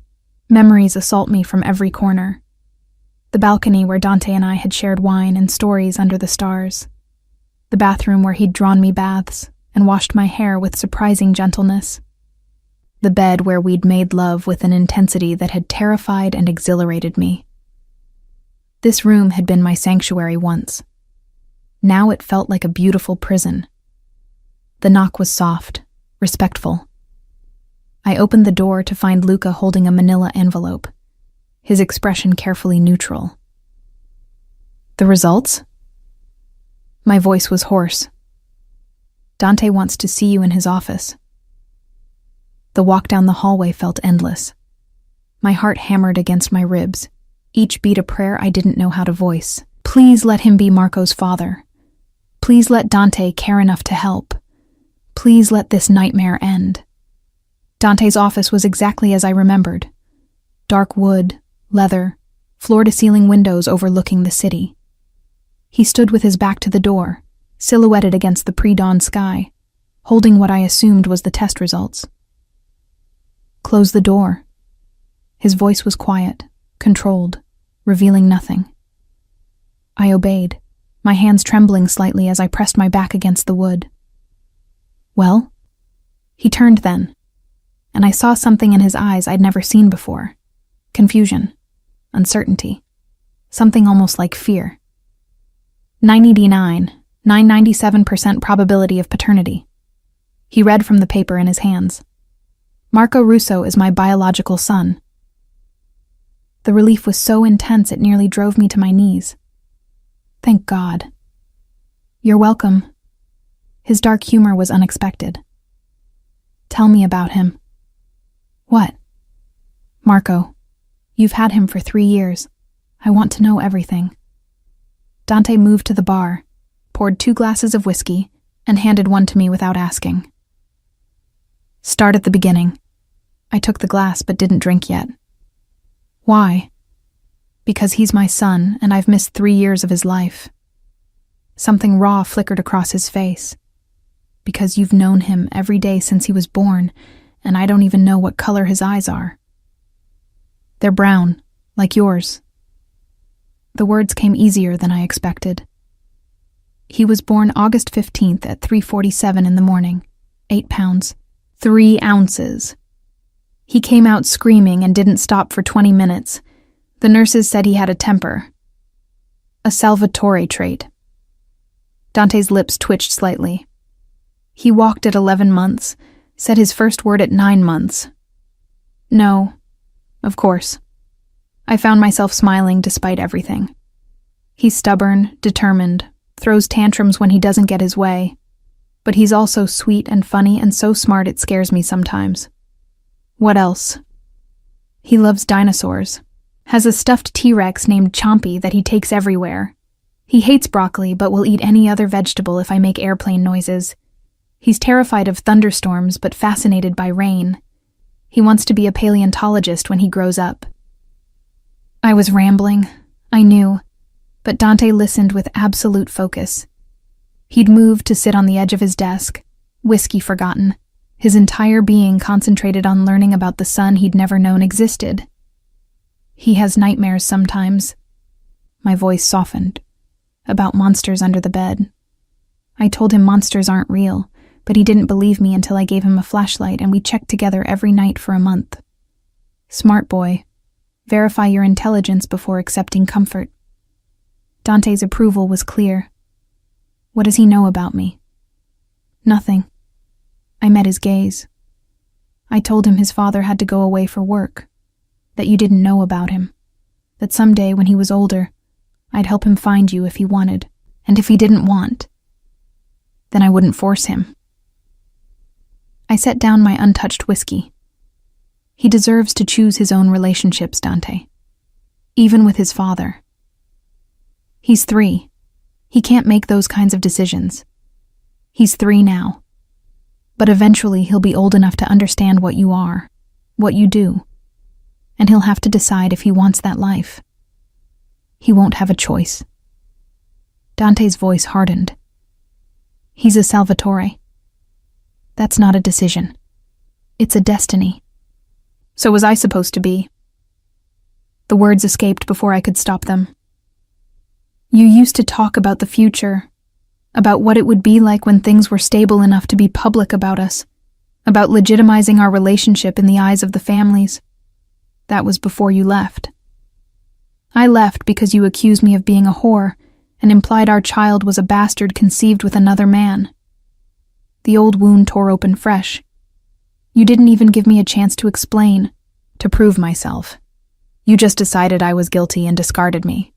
Memories assault me from every corner. The balcony where Dante and I had shared wine and stories under the stars. The bathroom where he'd drawn me baths and washed my hair with surprising gentleness. The bed where we'd made love with an intensity that had terrified and exhilarated me. This room had been my sanctuary once. Now it felt like a beautiful prison. The knock was soft, respectful. I opened the door to find Luca holding a manila envelope, his expression carefully neutral. The results? My voice was hoarse. Dante wants to see you in his office. The walk down the hallway felt endless. My heart hammered against my ribs, each beat a prayer I didn't know how to voice. Please let him be Marco's father. Please let Dante care enough to help. Please let this nightmare end. Dante's office was exactly as I remembered. Dark wood, leather, floor-to-ceiling windows overlooking the city. He stood with his back to the door, silhouetted against the pre-dawn sky, holding what I assumed was the test results. Close the door. His voice was quiet, controlled, revealing nothing. I obeyed, my hands trembling slightly as I pressed my back against the wood. Well? He turned then, and I saw something in his eyes I'd never seen before. Confusion, uncertainty, something almost like fear. 997% probability of paternity. He read from the paper in his hands. Marco Russo is my biological son. The relief was so intense it nearly drove me to my knees. Thank God. You're welcome. His dark humor was unexpected. Tell me about him. What? Marco, you've had him for 3 years. I want to know everything. Dante moved to the bar, poured 2 glasses of whiskey, and handed one to me without asking. Start at the beginning. I took the glass but didn't drink yet. Why? Because he's my son and I've missed 3 years of his life. Something raw flickered across his face. Because you've known him every day since he was born, and I don't even know what color his eyes are. They're brown, like yours. The words came easier than I expected. He was born August 15th at 3:47 in the morning, 8 pounds, 3 ounces. He came out screaming and didn't stop for 20 minutes. The nurses said he had a temper. A Salvatore trait. Dante's lips twitched slightly. He walked at 11 months, said his first word at 9 months. No, of course. I found myself smiling despite everything. He's stubborn, determined, throws tantrums when he doesn't get his way. But he's also sweet and funny and so smart it scares me sometimes. What else? He loves dinosaurs. Has a stuffed T-Rex named Chompy that he takes everywhere. He hates broccoli but will eat any other vegetable if I make airplane noises. He's terrified of thunderstorms but fascinated by rain. He wants to be a paleontologist when he grows up. I was rambling, I knew, but Dante listened with absolute focus. He'd moved to sit on the edge of his desk, whiskey forgotten, his entire being concentrated on learning about the son he'd never known existed. He has nightmares sometimes. My voice softened. About monsters under the bed. I told him monsters aren't real, but he didn't believe me until I gave him a flashlight and we checked together every night for a month. Smart boy. Verify your intelligence before accepting comfort. Dante's approval was clear. What does he know about me? Nothing. I met his gaze. I told him his father had to go away for work, that you didn't know about him, that someday when he was older, I'd help him find you if he wanted, and if he didn't want, then I wouldn't force him. I set down my untouched whiskey. He deserves to choose his own relationships, Dante. Even with his father. He's 3. He can't make those kinds of decisions. He's 3 now. But eventually he'll be old enough to understand what you are, what you do, and he'll have to decide if he wants that life. He won't have a choice. Dante's voice hardened. He's a Salvatore. That's not a decision. It's a destiny. So was I supposed to be? The words escaped before I could stop them. You used to talk about the future, about what it would be like when things were stable enough to be public about us, about legitimizing our relationship in the eyes of the families. That was before you left. I left because you accused me of being a whore and implied our child was a bastard conceived with another man. The old wound tore open fresh. You didn't even give me a chance to explain, to prove myself. You just decided I was guilty and discarded me.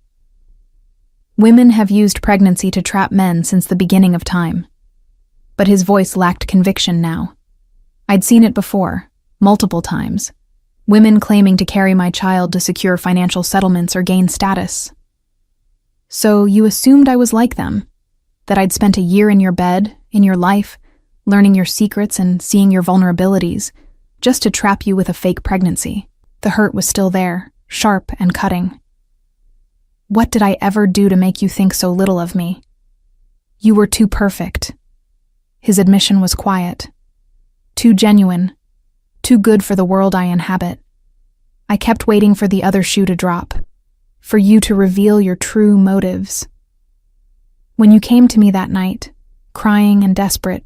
Women have used pregnancy to trap men since the beginning of time. But his voice lacked conviction now. I'd seen it before, multiple times. Women claiming to carry my child to secure financial settlements or gain status. So you assumed I was like them, that I'd spent a year in your bed, in your life, learning your secrets and seeing your vulnerabilities, just to trap you with a fake pregnancy. The hurt was still there, sharp and cutting. What did I ever do to make you think so little of me? You were too perfect. His admission was quiet. Too genuine. Too good for the world I inhabit. I kept waiting for the other shoe to drop, for you to reveal your true motives. When you came to me that night, crying and desperate,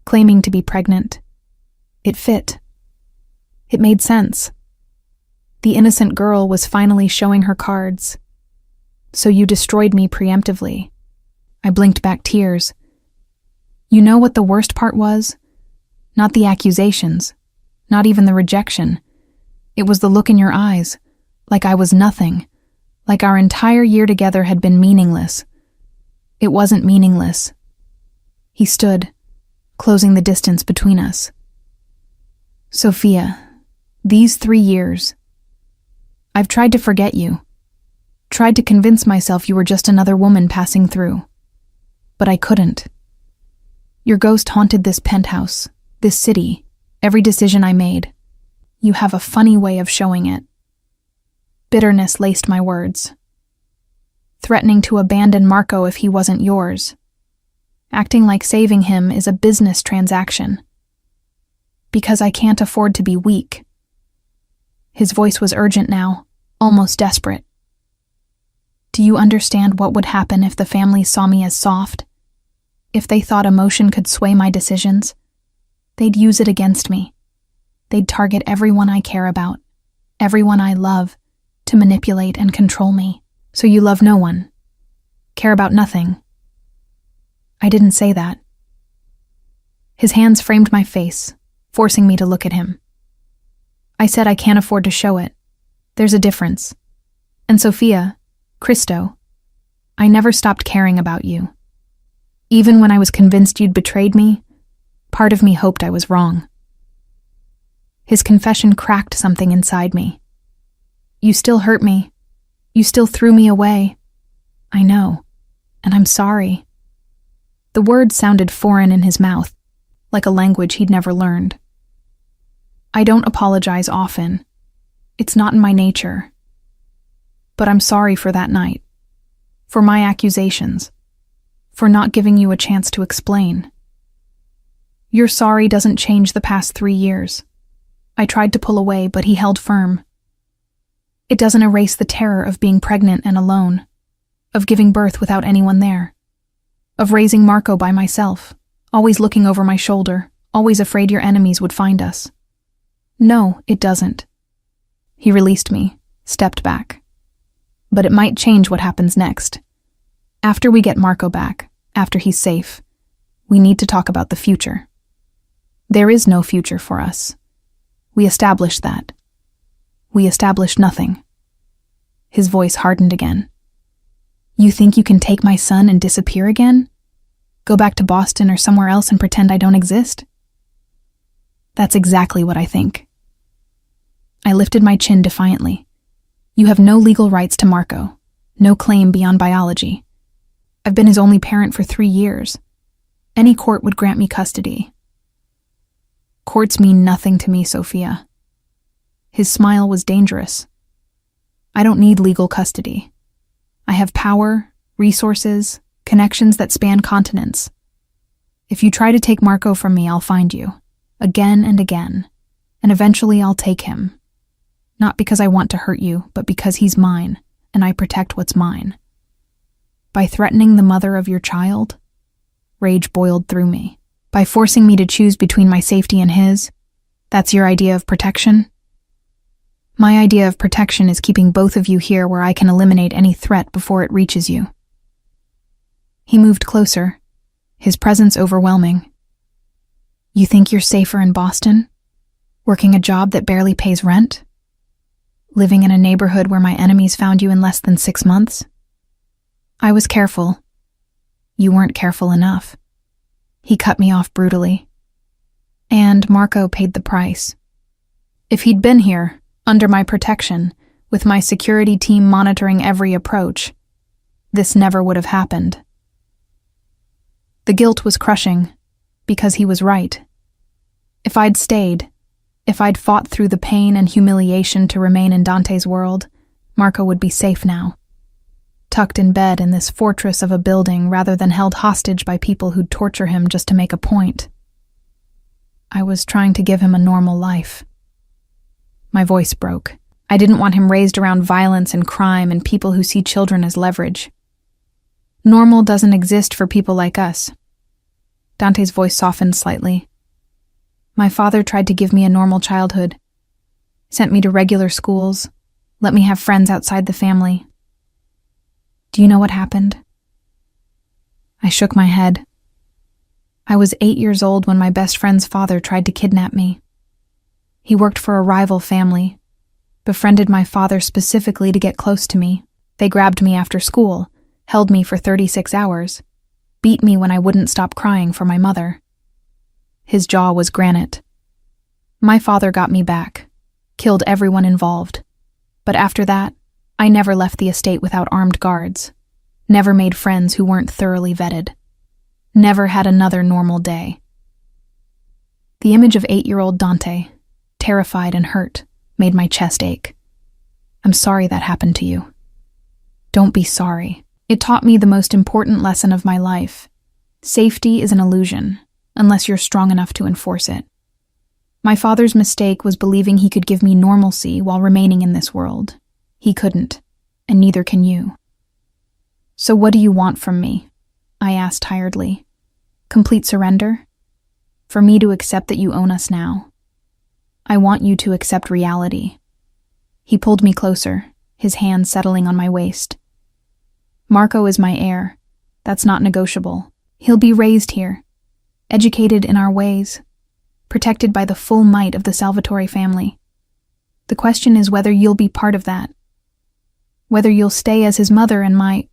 claiming to be pregnant, it fit. It made sense. The innocent girl was finally showing her cards. So you destroyed me preemptively. I blinked back tears. You know what the worst part was? Not the accusations, not even the rejection. It was the look in your eyes, like I was nothing, like our entire year together had been meaningless. It wasn't meaningless. He stood, closing the distance between us. Sophia, these 3 years, I've tried to forget you. Tried to convince myself you were just another woman passing through. But I couldn't. Your ghost haunted this penthouse, this city, every decision I made. You have a funny way of showing it. Bitterness laced my words. Threatening to abandon Marco if he wasn't yours. Acting like saving him is a business transaction. Because I can't afford to be weak. His voice was urgent now, almost desperate. Do you understand what would happen if the family saw me as soft? If they thought emotion could sway my decisions? They'd use it against me. They'd target everyone I care about, everyone I love, to manipulate and control me. So you love no one, care about nothing. I didn't say that. His hands framed my face, forcing me to look at him. I said I can't afford to show it. There's a difference. And Sophia, Christo, I never stopped caring about you. Even when I was convinced you'd betrayed me, part of me hoped I was wrong. His confession cracked something inside me. You still hurt me. You still threw me away. I know, and I'm sorry. The words sounded foreign in his mouth, like a language he'd never learned. I don't apologize often. It's not in my nature. But I'm sorry for that night. For my accusations. For not giving you a chance to explain. Your sorry doesn't change the past 3 years. I tried to pull away, but he held firm. It doesn't erase the terror of being pregnant and alone, of giving birth without anyone there, of raising Marco by myself, always looking over my shoulder, always afraid your enemies would find us. No, it doesn't. He released me, stepped back. But it might change what happens next. After we get Marco back, after he's safe, we need to talk about the future. There is no future for us. We established that. We established nothing. His voice hardened again. You think you can take my son and disappear again? Go back to Boston or somewhere else and pretend I don't exist? That's exactly what I think. I lifted my chin defiantly. You have no legal rights to Marco, no claim beyond biology. I've been his only parent for 3 years. Any court would grant me custody. Courts mean nothing to me, Sophia. His smile was dangerous. I don't need legal custody. I have power, resources, connections that span continents. If you try to take Marco from me, I'll find you, again and again, and eventually I'll take him. Not because I want to hurt you, but because he's mine, and I protect what's mine. By threatening the mother of your child? Rage boiled through me. By forcing me to choose between my safety and his? That's your idea of protection? My idea of protection is keeping both of you here where I can eliminate any threat before it reaches you. He moved closer, his presence overwhelming. You think you're safer in Boston? Working a job that barely pays rent? Living in a neighborhood where my enemies found you in less than 6 months? I was careful. You weren't careful enough. He cut me off brutally. And Marco paid the price. If he'd been here, under my protection, with my security team monitoring every approach, this never would have happened. The guilt was crushing, because he was right. If I'd stayed, if I'd fought through the pain and humiliation to remain in Dante's world, Marco would be safe now. Tucked in bed in this fortress of a building rather than held hostage by people who'd torture him just to make a point. I was trying to give him a normal life. My voice broke. I didn't want him raised around violence and crime and people who see children as leverage. Normal doesn't exist for people like us. Dante's voice softened slightly. My father tried to give me a normal childhood, sent me to regular schools, let me have friends outside the family. Do you know what happened? I shook my head. I was 8 years old when my best friend's father tried to kidnap me. He worked for a rival family, befriended my father specifically to get close to me. They grabbed me after school, held me for 36 hours, beat me when I wouldn't stop crying for my mother. His jaw was granite. My father got me back, killed everyone involved. But after that, I never left the estate without armed guards, never made friends who weren't thoroughly vetted, never had another normal day. The image of 8-year-old Dante, terrified and hurt, made my chest ache. I'm sorry that happened to you. Don't be sorry. It taught me the most important lesson of my life. Safety is an illusion, unless you're strong enough to enforce it. My father's mistake was believing he could give me normalcy while remaining in this world. He couldn't, and neither can you. So what do you want from me? I asked tiredly. Complete surrender? For me to accept that you own us now? I want you to accept reality. He pulled me closer, his hand settling on my waist. Marco is my heir. That's not negotiable. He'll be raised here, educated in our ways, protected by the full might of the Salvatore family. The question is whether you'll be part of that. Whether you'll stay as his mother and my...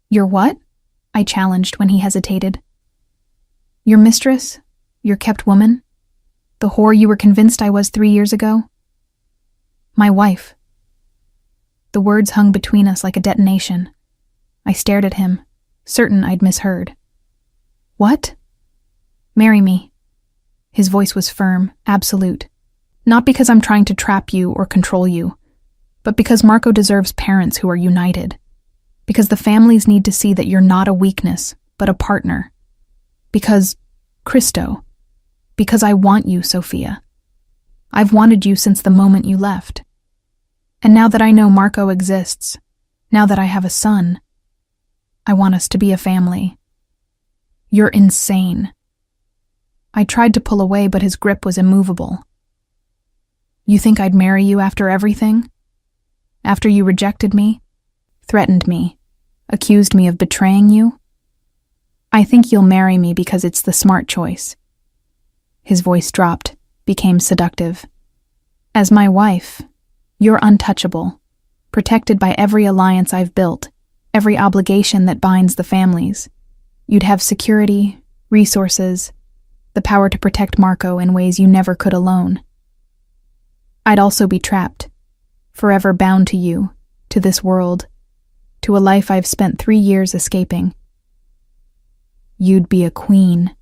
Your what? I challenged when he hesitated. Your mistress? Your kept woman? The whore you were convinced I was 3 years ago? My wife. The words hung between us like a detonation. I stared at him, certain I'd misheard. What? Marry me. His voice was firm, absolute. Not because I'm trying to trap you or control you, but because Marco deserves parents who are united. Because the families need to see that you're not a weakness, but a partner. Because, Cristo, because I want you, Sophia. I've wanted you since the moment you left. And now that I know Marco exists, now that I have a son, I want us to be a family. You're insane. I tried to pull away, but his grip was immovable. You think I'd marry you after everything? After you rejected me, threatened me, accused me of betraying you? I think you'll marry me because it's the smart choice. His voice dropped, became seductive. As my wife, you're untouchable, protected by every alliance I've built, every obligation that binds the families. You'd have security, resources, the power to protect Marco in ways you never could alone. I'd also be trapped, forever bound to you, to this world, to a life I've spent 3 years escaping. You'd be a queen.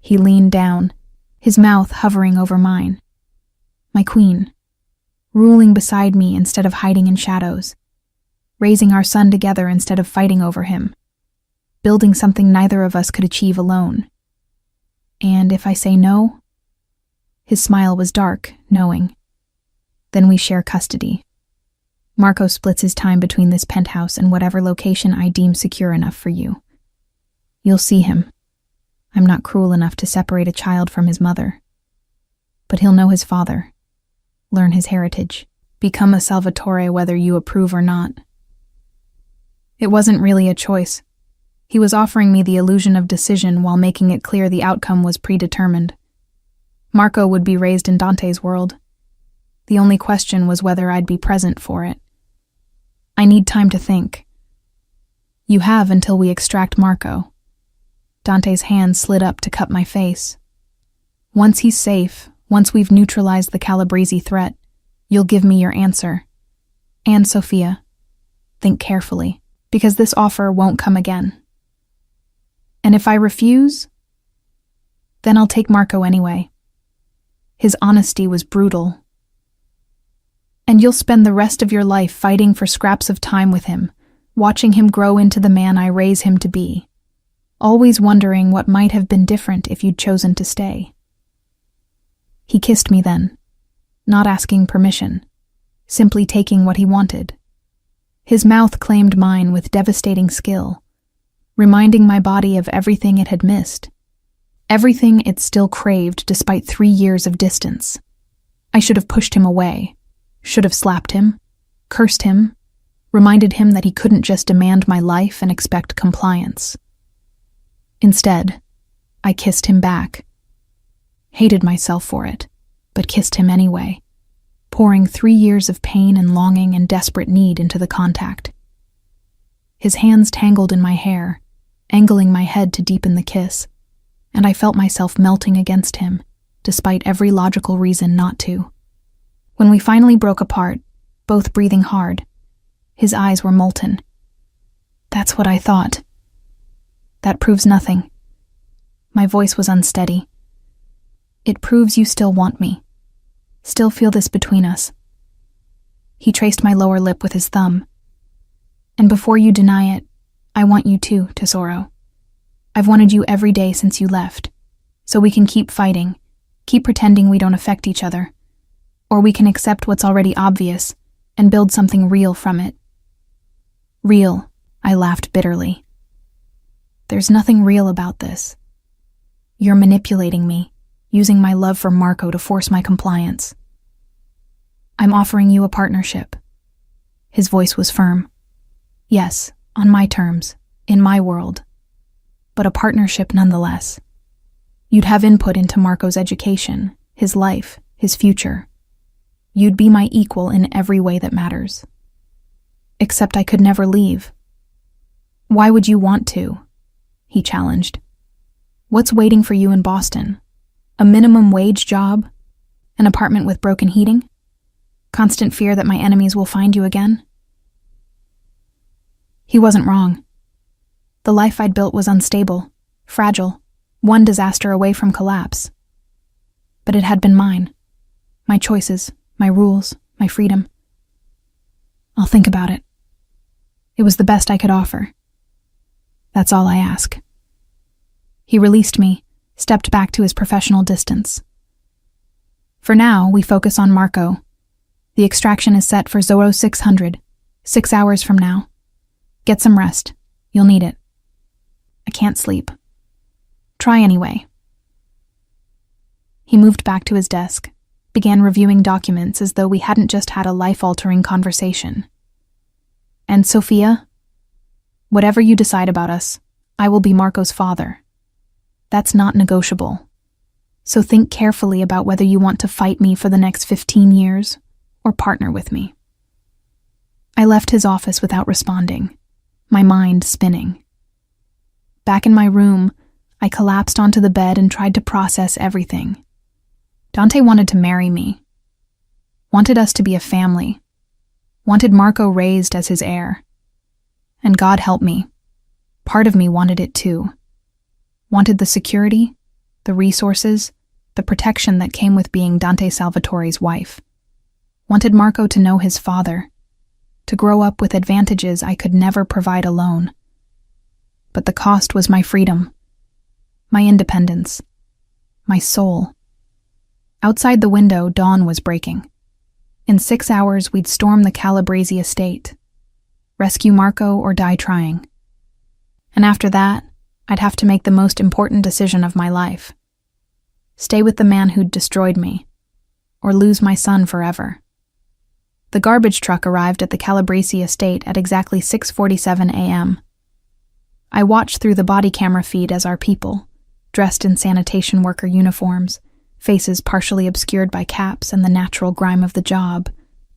He leaned down, his mouth hovering over mine. My queen, ruling beside me instead of hiding in shadows, raising our son together instead of fighting over him, building something neither of us could achieve alone. And if I say no? His smile was dark, knowing. Then we share custody. Marco splits his time between this penthouse and whatever location I deem secure enough for you. You'll see him. I'm not cruel enough to separate a child from his mother. But he'll know his father, learn his heritage, become a Salvatore whether you approve or not. It wasn't really a choice. He was offering me the illusion of decision while making it clear the outcome was predetermined. Marco would be raised in Dante's world. The only question was whether I'd be present for it. I need time to think. You have until we extract Marco. Dante's hand slid up to cup my face. Once he's safe, once we've neutralized the Calabrese threat, you'll give me your answer. And Sophia, think carefully, because this offer won't come again. And if I refuse, then I'll take Marco anyway. His honesty was brutal. And you'll spend the rest of your life fighting for scraps of time with him, watching him grow into the man I raise him to be, always wondering what might have been different if you'd chosen to stay. He kissed me then, not asking permission, simply taking what he wanted. His mouth claimed mine with devastating skill, reminding my body of everything it had missed, everything it still craved despite 3 years of distance. I should have pushed him away, should have slapped him, cursed him, reminded him that he couldn't just demand my life and expect compliance. Instead, I kissed him back. Hated myself for it, but kissed him anyway, pouring 3 years of pain and longing and desperate need into the contact. His hands tangled in my hair, angling my head to deepen the kiss, and I felt myself melting against him, despite every logical reason not to. When we finally broke apart, both breathing hard, his eyes were molten. That's what I thought. That proves nothing. My voice was unsteady. It proves you still want me. Still feel this between us. He traced my lower lip with his thumb. And before you deny it, I want you too, Tesoro. I've wanted you every day since you left, so we can keep fighting, keep pretending we don't affect each other, or we can accept what's already obvious and build something real from it. Real, I laughed bitterly. There's nothing real about this. You're manipulating me, using my love for Marco to force my compliance. I'm offering you a partnership. His voice was firm. Yes, on my terms, in my world. But a partnership nonetheless. You'd have input into Marco's education, his life, his future. You'd be my equal in every way that matters. Except I could never leave. Why would you want to? He challenged. What's waiting for you in Boston? A minimum wage job? An apartment with broken heating? Constant fear that my enemies will find you again? He wasn't wrong. The life I'd built was unstable, fragile, one disaster away from collapse. But it had been mine, My choices, my rules, my freedom. I'll think about it. It was the best I could offer. That's all I ask. He released me, stepped back to his professional distance. For now, we focus on Marco. The extraction is set for 0600, 6 hours from now. Get some rest. You'll need it. I can't sleep. Try anyway. He moved back to his desk, began reviewing documents as though we hadn't just had a life-altering conversation. And Sophia, whatever you decide about us, I will be Marco's father. That's not negotiable. So think carefully about whether you want to fight me for the next 15 years or partner with me. I left his office without responding, my mind spinning. Back in my room, I collapsed onto the bed and tried to process everything. Dante wanted to marry me, wanted us to be a family, wanted Marco raised as his heir. And God help me, part of me wanted it too. Wanted the security, the resources, the protection that came with being Dante Salvatore's wife. Wanted Marco to know his father, to grow up with advantages I could never provide alone. But the cost was my freedom, my independence, my soul. Outside the window, dawn was breaking. In 6 hours, we'd storm the Calabrese estate, rescue Marco or die trying. And after that, I'd have to make the most important decision of my life. Stay with the man who'd destroyed me, or lose my son forever. The garbage truck arrived at the Calabrese estate at exactly 6:47 a.m. I watched through the body camera feed as our people, dressed in sanitation worker uniforms, faces partially obscured by caps and the natural grime of the job,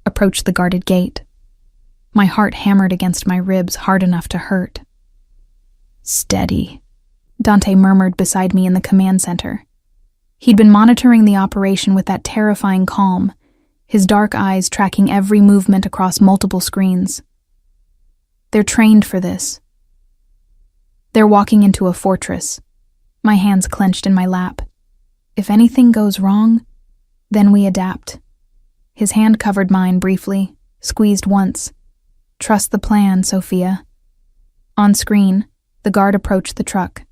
approached the guarded gate. My heart hammered against my ribs hard enough to hurt. "Steady," Dante murmured beside me in the command center. He'd been monitoring the operation with that terrifying calm, his dark eyes tracking every movement across multiple screens. They're trained for this. They're walking into a fortress, my hands clenched in my lap. If anything goes wrong, then we adapt. His hand covered mine briefly, squeezed once. Trust the plan, Sophia. On screen, the guard approached the truck.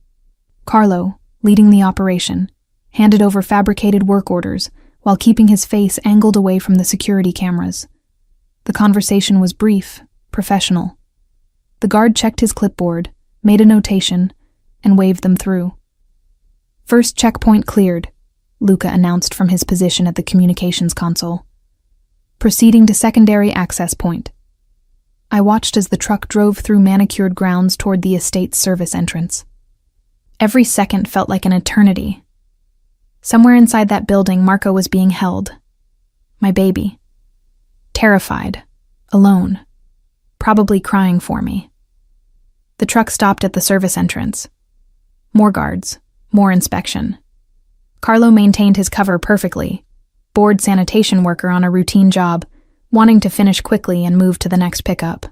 Carlo, leading the operation, handed over fabricated work orders while keeping his face angled away from the security cameras. The conversation was brief, professional. The guard checked his clipboard, made a notation, and waved them through. "First checkpoint cleared," Luca announced from his position at the communications console. "Proceeding to secondary access point." I watched as the truck drove through manicured grounds toward the estate's service entrance. Every second felt like an eternity. Somewhere inside that building, Marco was being held. My baby. Terrified. Alone. Probably crying for me. The truck stopped at the service entrance. More guards. More inspection. Carlo maintained his cover perfectly. Bored sanitation worker on a routine job, wanting to finish quickly and move to the next pickup.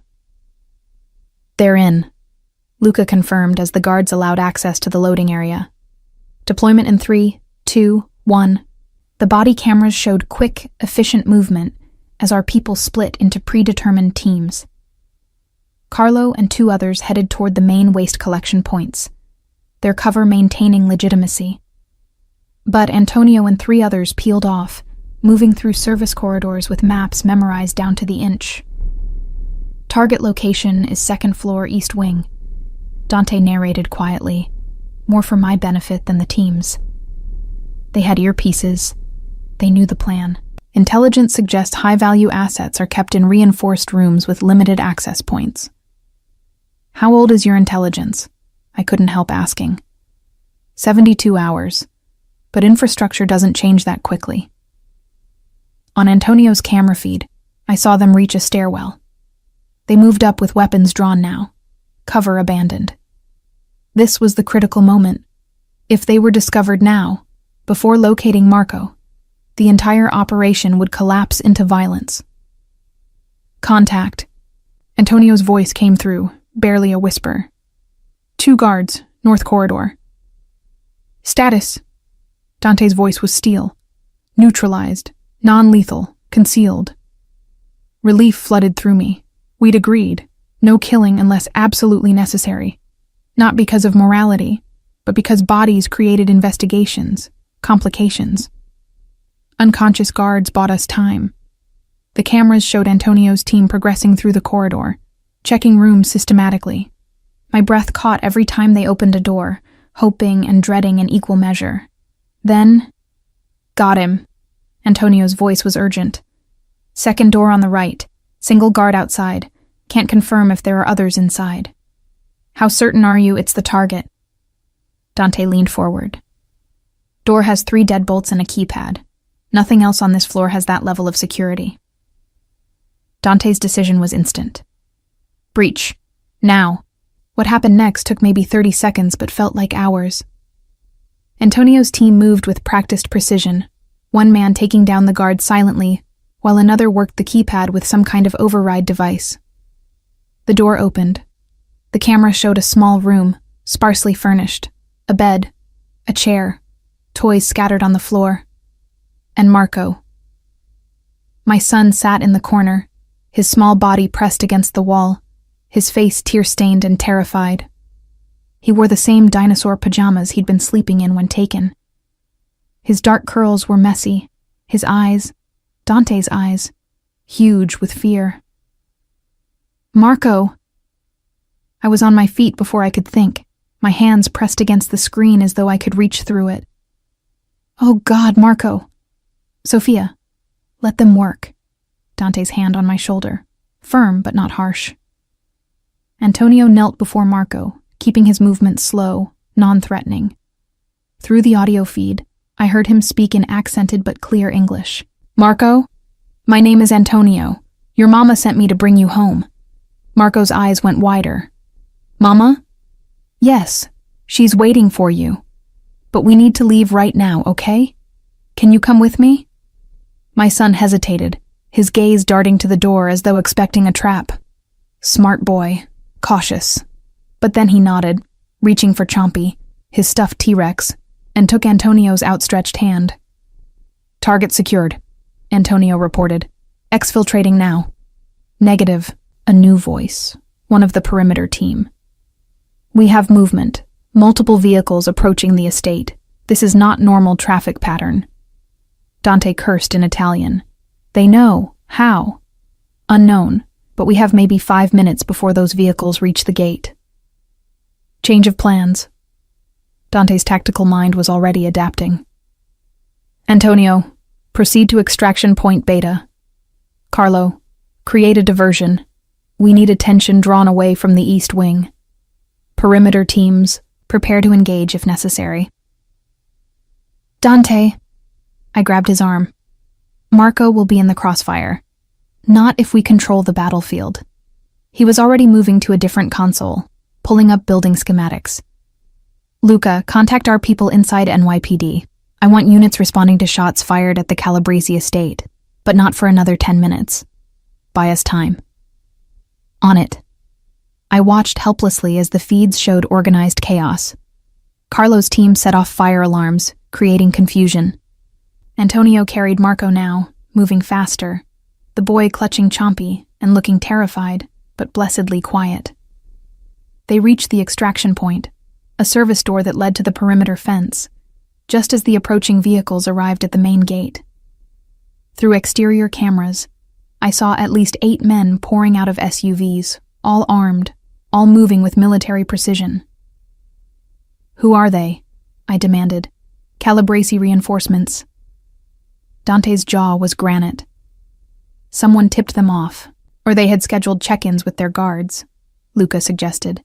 "They're in," Luca confirmed as the guards allowed access to the loading area. Deployment in 3, 2, 1. The body cameras showed quick, efficient movement as our people split into predetermined teams. Carlo and 2 others headed toward the main waste collection points, their cover maintaining legitimacy. But Antonio and 3 others peeled off, moving through service corridors with maps memorized down to the inch. "Target location is 2nd floor East Wing," Dante narrated quietly, more for my benefit than the team's. They had earpieces. They knew the plan. Intelligence suggests high-value assets are kept in reinforced rooms with limited access points. "How old is your intelligence?" I couldn't help asking. 72 hours, but infrastructure doesn't change that quickly. On Antonio's camera feed, I saw them reach a stairwell. They moved up with weapons drawn now, cover abandoned. This was the critical moment. If they were discovered now, before locating Marco, the entire operation would collapse into violence. "Contact." Antonio's voice came through, barely a whisper. 2 guards, North Corridor. "Status." Dante's voice was steel. "Neutralized. Non-lethal, concealed. Relief flooded through me. We'd agreed. No killing unless absolutely necessary. Not because of morality, but because bodies created investigations, complications. Unconscious guards bought us time. The cameras showed Antonio's team progressing through the corridor, checking rooms systematically. My breath caught every time they opened a door, hoping and dreading in equal measure. Then, got him. Antonio's voice was urgent. Second door on the right, single guard outside. Can't confirm if there are others inside. How certain are you it's the target? Dante leaned forward. Door has 3 deadbolts and a keypad. Nothing else on this floor has that level of security. Dante's decision was instant. Breach. Now. What happened next took maybe 30 seconds but felt like hours. Antonio's team moved with practiced precision, one man taking down the guard silently, while another worked the keypad with some kind of override device. The door opened. The camera showed a small room, sparsely furnished, a bed, a chair, toys scattered on the floor, and Marco. My son sat in the corner, his small body pressed against the wall, his face tear-stained and terrified. He wore the same dinosaur pajamas he'd been sleeping in when taken. His dark curls were messy, his eyes, Dante's eyes, huge with fear. Marco! I was on my feet before I could think, my hands pressed against the screen as though I could reach through it. Oh God, Marco! Sophia, let them work. Dante's hand on my shoulder, firm but not harsh. Antonio knelt before Marco, keeping his movements slow, non-threatening. Through the audio feed, I heard him speak in accented but clear English. Marco, my name is Antonio. Your mama sent me to bring you home. Marco's eyes went wider. Mama? Yes, she's waiting for you. But we need to leave right now, okay? Can you come with me? My son hesitated, his gaze darting to the door as though expecting a trap. Smart boy, cautious. But then he nodded, reaching for Chompy, his stuffed T-Rex, and took Antonio's outstretched hand. Target secured, Antonio reported. Exfiltrating now. Negative, a new voice, one of the perimeter team. We have movement, multiple vehicles approaching the estate. This is not normal traffic pattern. Dante cursed in Italian. They know. How? Unknown, but we have maybe 5 minutes before those vehicles reach the gate. Change of plans. Dante's tactical mind was already adapting. Antonio, proceed to extraction point Beta. Carlo, create a diversion. We need attention drawn away from the east wing. Perimeter teams, prepare to engage if necessary. Dante. I grabbed his arm. Marco will be in the crossfire. Not if we control the battlefield. He was already moving to a different console, pulling up building schematics. Luca, contact our people inside NYPD. I want units responding to shots fired at the Calabrese estate, but not for another 10 minutes. Buy us time. On it. I watched helplessly as the feeds showed organized chaos. Carlo's team set off fire alarms, creating confusion. Antonio carried Marco now, moving faster, the boy clutching Chompy and looking terrified, but blessedly quiet. They reached the extraction point, a service door that led to the perimeter fence, just as the approaching vehicles arrived at the main gate. Through exterior cameras, I saw at least 8 men pouring out of SUVs, all armed, all moving with military precision. Who are they? I demanded. Calabrese reinforcements. Dante's jaw was granite. Someone tipped them off, or they had scheduled check-ins with their guards, Luca suggested.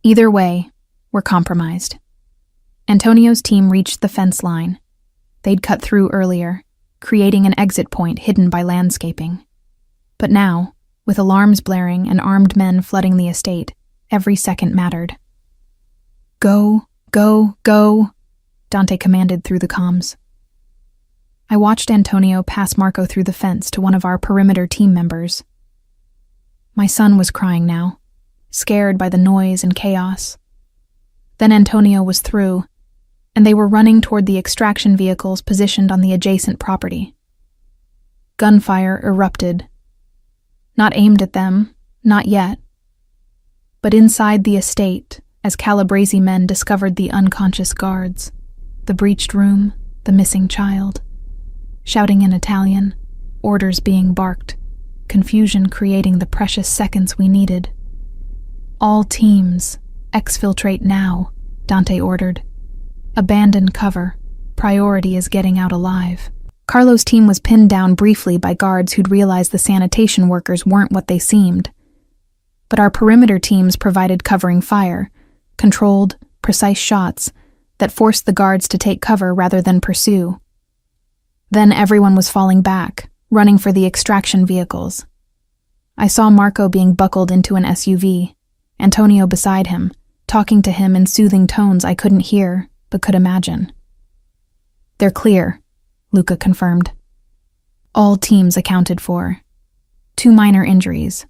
Either way, we're compromised. Antonio's team reached the fence line. They'd cut through earlier, creating an exit point hidden by landscaping. But now, with alarms blaring and armed men flooding the estate, every second mattered. Go, go, go, Dante commanded through the comms. I watched Antonio pass Marco through the fence to one of our perimeter team members. My son was crying now, scared by the noise and chaos. Then Antonio was through, and they were running toward the extraction vehicles positioned on the adjacent property. Gunfire erupted. Not aimed at them, not yet. But inside the estate, as Calabrese men discovered the unconscious guards, the breached room, the missing child. Shouting in Italian, orders being barked, confusion creating the precious seconds we needed. All teams, exfiltrate now, Dante ordered. Abandon cover. Priority is getting out alive. Carlo's team was pinned down briefly by guards who'd realized the sanitation workers weren't what they seemed. But our perimeter teams provided covering fire, controlled, precise shots that forced the guards to take cover rather than pursue. Then everyone was falling back, running for the extraction vehicles. I saw Marco being buckled into an SUV, Antonio beside him, talking to him in soothing tones I couldn't hear, but could imagine. They're clear, Luca confirmed. All teams accounted for. 2 minor injuries,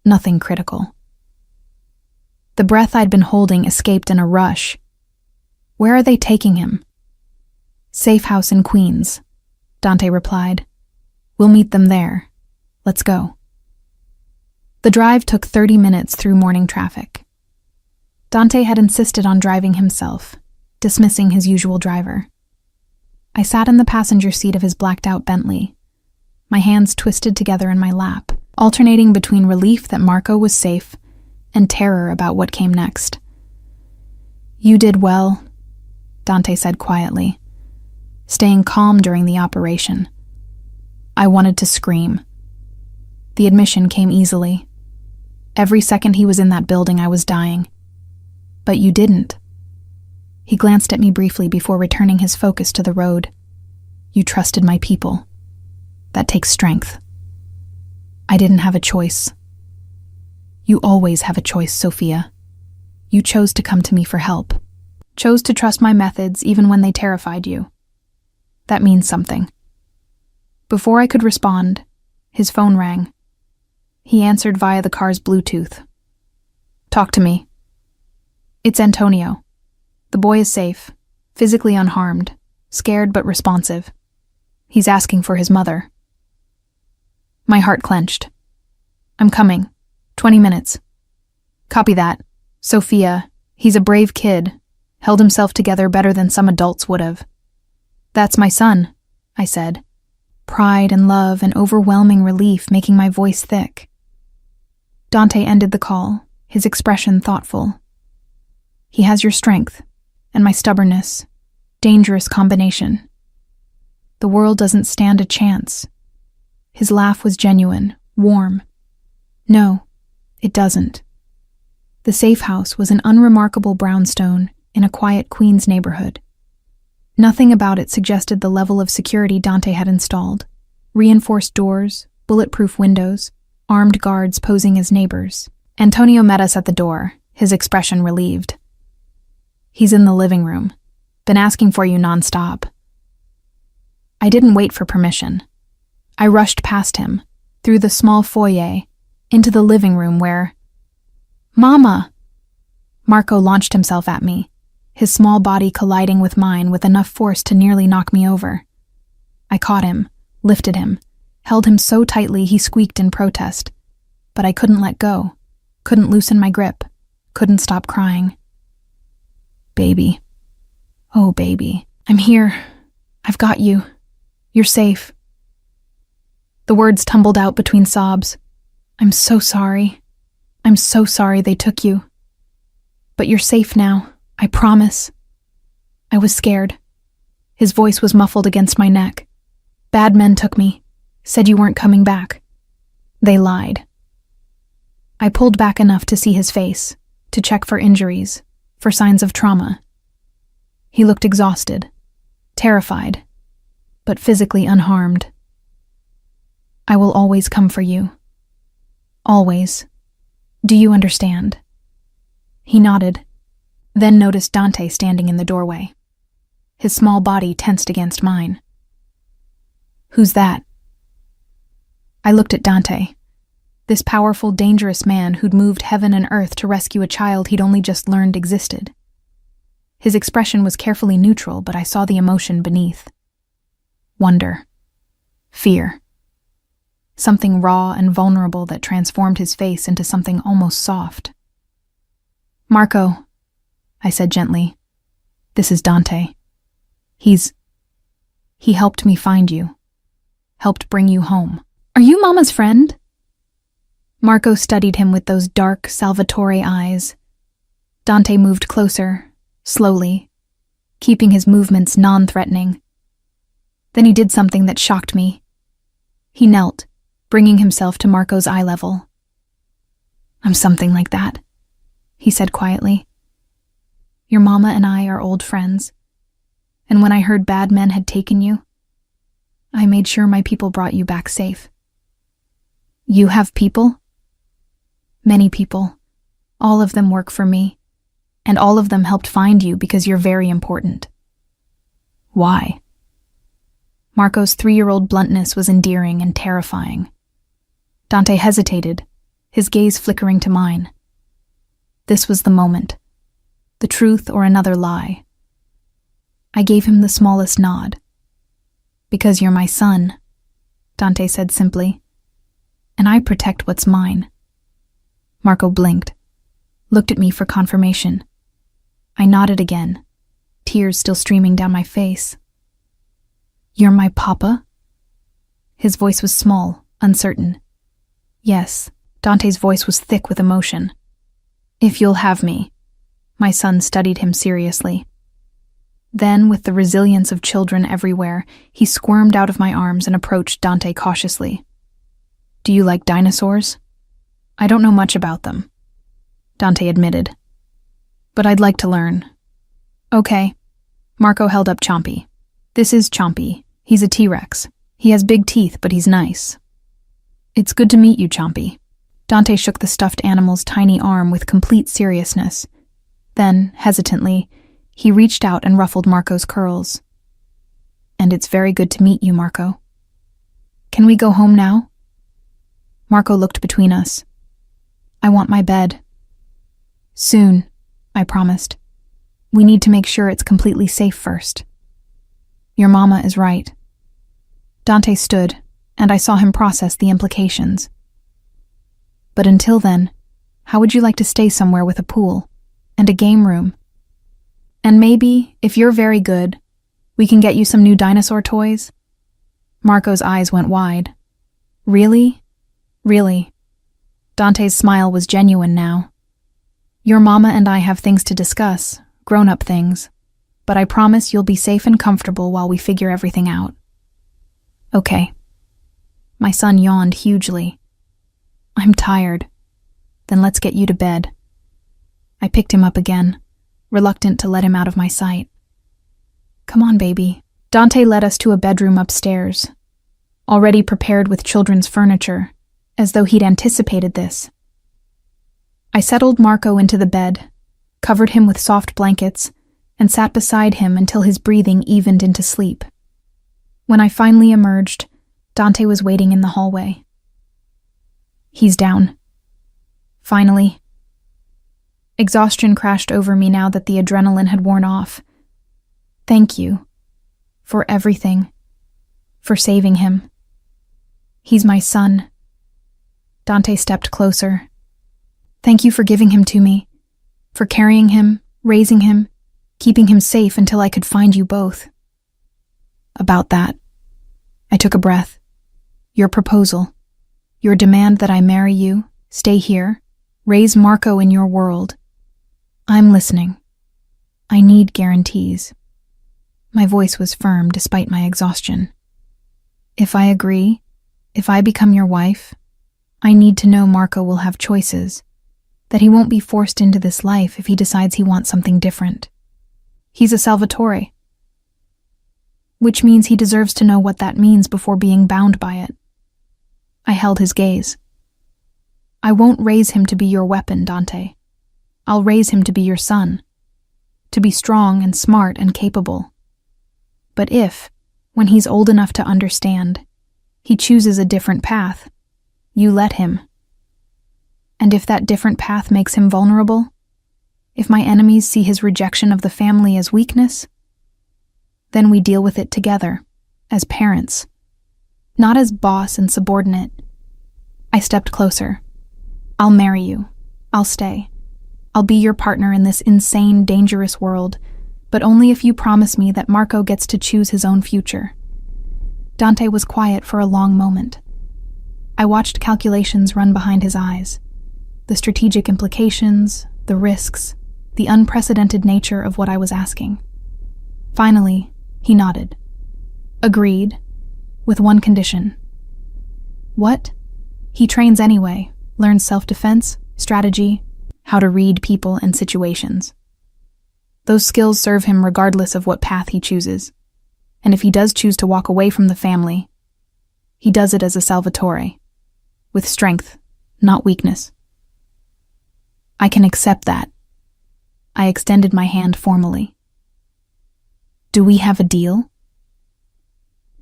nothing critical. The breath I'd been holding escaped in a rush. Where are they taking him? Safe house in Queens, Dante replied. We'll meet them there. Let's go. The drive took 30 minutes through morning traffic. Dante had insisted on driving himself, dismissing his usual driver. I sat in the passenger seat of his blacked-out Bentley, my hands twisted together in my lap, alternating between relief that Marco was safe and terror about what came next. You did well, Dante said quietly, staying calm during the operation. I wanted to scream. The admission came easily. Every second he was in that building, I was dying. But you didn't. He glanced at me briefly before returning his focus to the road. You trusted my people. That takes strength. I didn't have a choice. You always have a choice, Sophia. You chose to come to me for help. Chose to trust my methods even when they terrified you. That means something. Before I could respond, his phone rang. He answered via the car's Bluetooth. Talk to me. It's Antonio. The boy is safe, physically unharmed, scared but responsive. He's asking for his mother. My heart clenched. I'm coming. 20 minutes. Copy that. Sophia, he's a brave kid, held himself together better than some adults would have. That's my son, I said. Pride and love and overwhelming relief making my voice thick. Dante ended the call, his expression thoughtful. He has your strength, and my stubbornness. Dangerous combination. The world doesn't stand a chance. His laugh was genuine, warm. No, it doesn't. The safe house was an unremarkable brownstone in a quiet Queens neighborhood. Nothing about it suggested the level of security Dante had installed. Reinforced doors, bulletproof windows, armed guards posing as neighbors. Antonio met us at the door, his expression relieved. He's in the living room. Been asking for you nonstop. I didn't wait for permission. I rushed past him, through the small foyer, into the living room where... Mama! Marco launched himself at me, his small body colliding with mine with enough force to nearly knock me over. I caught him, lifted him, held him so tightly he squeaked in protest. But I couldn't let go, couldn't loosen my grip, couldn't stop crying. Baby. Oh, baby. I'm here. I've got you. You're safe. The words tumbled out between sobs. I'm so sorry. I'm so sorry they took you. But you're safe now, I promise. I was scared. His voice was muffled against my neck. Bad men took me, said you weren't coming back. They lied. I pulled back enough to see his face, to check for injuries, for signs of trauma. He looked exhausted, terrified, but physically unharmed. I will always come for you. Always. Do you understand? He nodded, then noticed Dante standing in the doorway. His small body tensed against mine. Who's that? I looked at Dante, this powerful, dangerous man who'd moved heaven and earth to rescue a child he'd only just learned existed. His expression was carefully neutral, but I saw the emotion beneath. Wonder. Fear. something raw and vulnerable that transformed his face into something almost soft. "Marco," I said gently, "this is Dante. He helped me find you, helped bring you home." "Are you Mama's friend?" Marco studied him with those dark, Salvatore eyes. Dante moved closer, slowly, keeping his movements non-threatening. Then he did something that shocked me. He knelt, bringing himself to Marco's eye level. "I'm something like that," he said quietly. "Your mama and I are old friends, and when I heard bad men had taken you, I made sure my people brought you back safe." "You have people?" "Many people. All of them work for me, and all of them helped find you because you're very important." "Why?" Marco's 3-year-old bluntness was endearing and terrifying. Dante hesitated, his gaze flickering to mine. This was the moment. The truth or another lie. I gave him the smallest nod. "Because you're my son," Dante said simply, "and I protect what's mine." Marco blinked, looked at me for confirmation. I nodded again, tears still streaming down my face. "You're my papa?" His voice was small, uncertain. "Yes," Dante's voice was thick with emotion. "If you'll have me." My son studied him seriously. Then, with the resilience of children everywhere, he squirmed out of my arms and approached Dante cautiously. "Do you like dinosaurs?" "I don't know much about them," Dante admitted. "But I'd like to learn." "Okay." Marco held up Chompy. "This is Chompy. He's a T-Rex. He has big teeth, but he's nice." "It's good to meet you, Chompy." Dante shook the stuffed animal's tiny arm with complete seriousness. Then, hesitantly, he reached out and ruffled Marco's curls. "And it's very good to meet you, Marco. Can we go home now?" Marco looked between us. "I want my bed." "Soon," I promised. "We need to make sure it's completely safe first." "Your mama is right." Dante stood, and I saw him process the implications. "But until then, how would you like to stay somewhere with a pool and a game room? And maybe, if you're very good, we can get you some new dinosaur toys?" Marco's eyes went wide. "Really? Really?" Dante's smile was genuine now. "Your mama and I have things to discuss, grown-up things, but I promise you'll be safe and comfortable while we figure everything out." "Okay." My son yawned hugely. "I'm tired. Then let's get you to bed." I picked him up again, reluctant to let him out of my sight. "Come on, baby." Dante led us to a bedroom upstairs, already prepared with children's furniture, as though he'd anticipated this. I settled Marco into the bed, covered him with soft blankets, and sat beside him until his breathing evened into sleep. When I finally emerged, Dante was waiting in the hallway. "He's down." Finally. Exhaustion crashed over me now that the adrenaline had worn off. "Thank you. For everything. For saving him. He's my son." Dante stepped closer. "Thank you for giving him to me. For carrying him, raising him, keeping him safe until I could find you both." "About that." I took a breath. "Your proposal. Your demand that I marry you, stay here, raise Marco in your world. I'm listening. I need guarantees." My voice was firm despite my exhaustion. "If I agree, if I become your wife, I need to know Marco will have choices, that he won't be forced into this life if he decides he wants something different. He's a Salvatore, which means he deserves to know what that means before being bound by it." I held his gaze. "I won't raise him to be your weapon, Dante. I'll raise him to be your son, to be strong and smart and capable. But if, when he's old enough to understand, he chooses a different path, you let him. And if that different path makes him vulnerable, if my enemies see his rejection of the family as weakness, then we deal with it together, as parents, not as boss and subordinate, I stepped closer. I'll marry you. I'll stay. I'll be your partner in this insane, dangerous world, but only if you promise me that Marco gets to choose his own future. Dante was quiet for a long moment. I watched calculations run behind his eyes. The strategic implications, the risks, the unprecedented nature of what I was asking. Finally, he nodded. Agreed, with one condition. What? He trains anyway, learns self-defense, strategy, how to read people and situations. Those skills serve him regardless of what path he chooses. And if he does choose to walk away from the family, he does it as a Salvatore, with strength, not weakness. I can accept that. I extended my hand formally. Do we have a deal?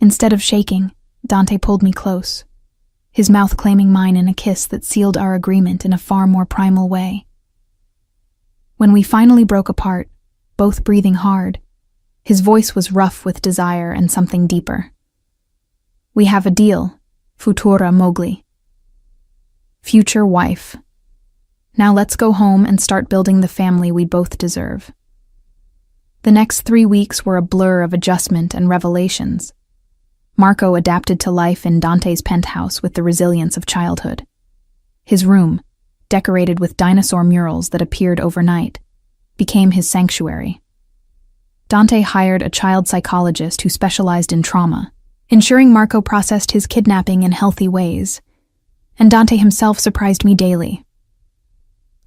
Instead of shaking, Dante pulled me close, his mouth claiming mine in a kiss that sealed our agreement in a far more primal way. When we finally broke apart, both breathing hard, his voice was rough with desire and something deeper. We have a deal, futura moglie. Future wife. Now let's go home and start building the family we both deserve. The next 3 weeks were a blur of adjustment and revelations. Marco adapted to life in Dante's penthouse with the resilience of childhood. His room, decorated with dinosaur murals that appeared overnight, became his sanctuary. Dante hired a child psychologist who specialized in trauma, ensuring Marco processed his kidnapping in healthy ways, and Dante himself surprised me daily.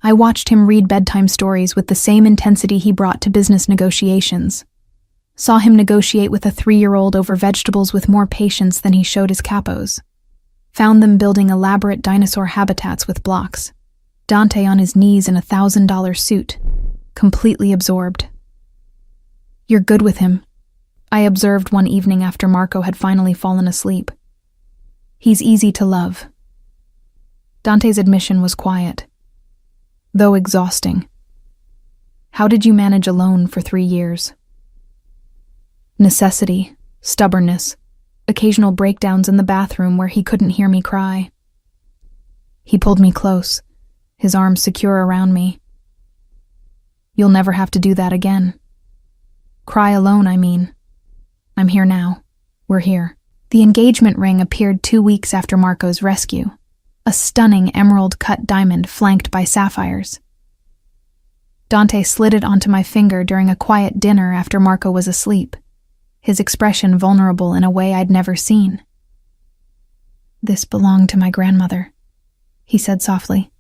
I watched him read bedtime stories with the same intensity he brought to business negotiations. Saw him negotiate with a 3-year-old over vegetables with more patience than he showed his capos. Found them building elaborate dinosaur habitats with blocks. Dante on his knees in a $1,000 suit, completely absorbed. You're good with him, I observed one evening after Marco had finally fallen asleep. He's easy to love. Dante's admission was quiet, though exhausting. How did you manage alone for 3 years? Necessity, stubbornness, occasional breakdowns in the bathroom where he couldn't hear me cry. He pulled me close, his arms secure around me. You'll never have to do that again. Cry alone, I mean. I'm here now. We're here. The engagement ring appeared 2 weeks after Marco's rescue, a stunning emerald-cut diamond flanked by sapphires. Dante slid it onto my finger during a quiet dinner after Marco was asleep, his expression vulnerable in a way I'd never seen. This belonged to my grandmother, he said softly.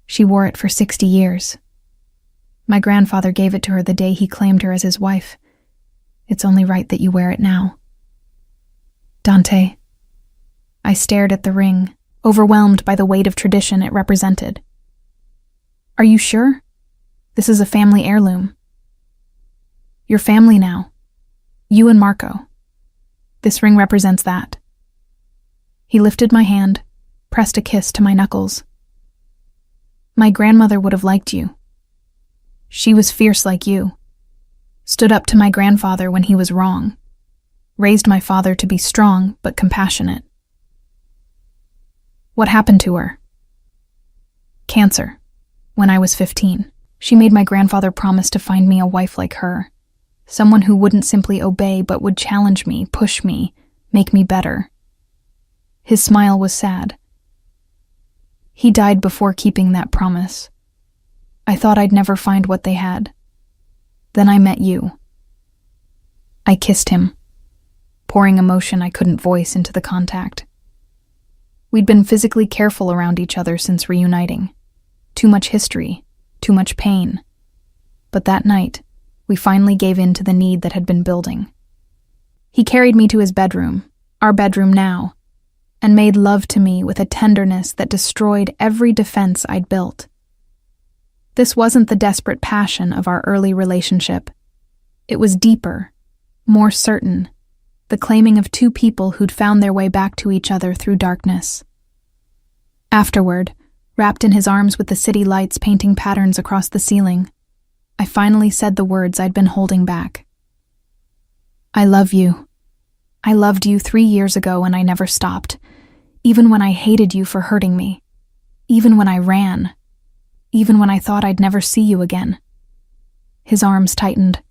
She wore it for 60 years. My grandfather gave it to her the day he claimed her as his wife. It's only right that you wear it now. Dante. I stared at the ring, overwhelmed by the weight of tradition it represented. Are you sure? This is a family heirloom. You're family now. You and Marco. This ring represents that. He lifted my hand, pressed a kiss to my knuckles. My grandmother would have liked you. She was fierce like you. Stood up to my grandfather when he was wrong. Raised my father to be strong but compassionate. What happened to her? Cancer. When I was 15, she made my grandfather promise to find me a wife like her. Someone who wouldn't simply obey but would challenge me, push me, make me better. His smile was sad. He died before keeping that promise. I thought I'd never find what they had. Then I met you. I kissed him, pouring emotion I couldn't voice into the contact. We'd been physically careful around each other since reuniting. Too much history, too much pain. But that night, we finally gave in to the need that had been building. He carried me to his bedroom, our bedroom now, and made love to me with a tenderness that destroyed every defense I'd built. This wasn't the desperate passion of our early relationship. It was deeper, more certain, the claiming of two people who'd found their way back to each other through darkness. Afterward, wrapped in his arms with the city lights painting patterns across the ceiling, I finally said the words I'd been holding back. I love you. I loved you 3 years ago and I never stopped, Even when I hated you for hurting me. Even when I ran. Even when I thought I'd never see you again. His arms tightened.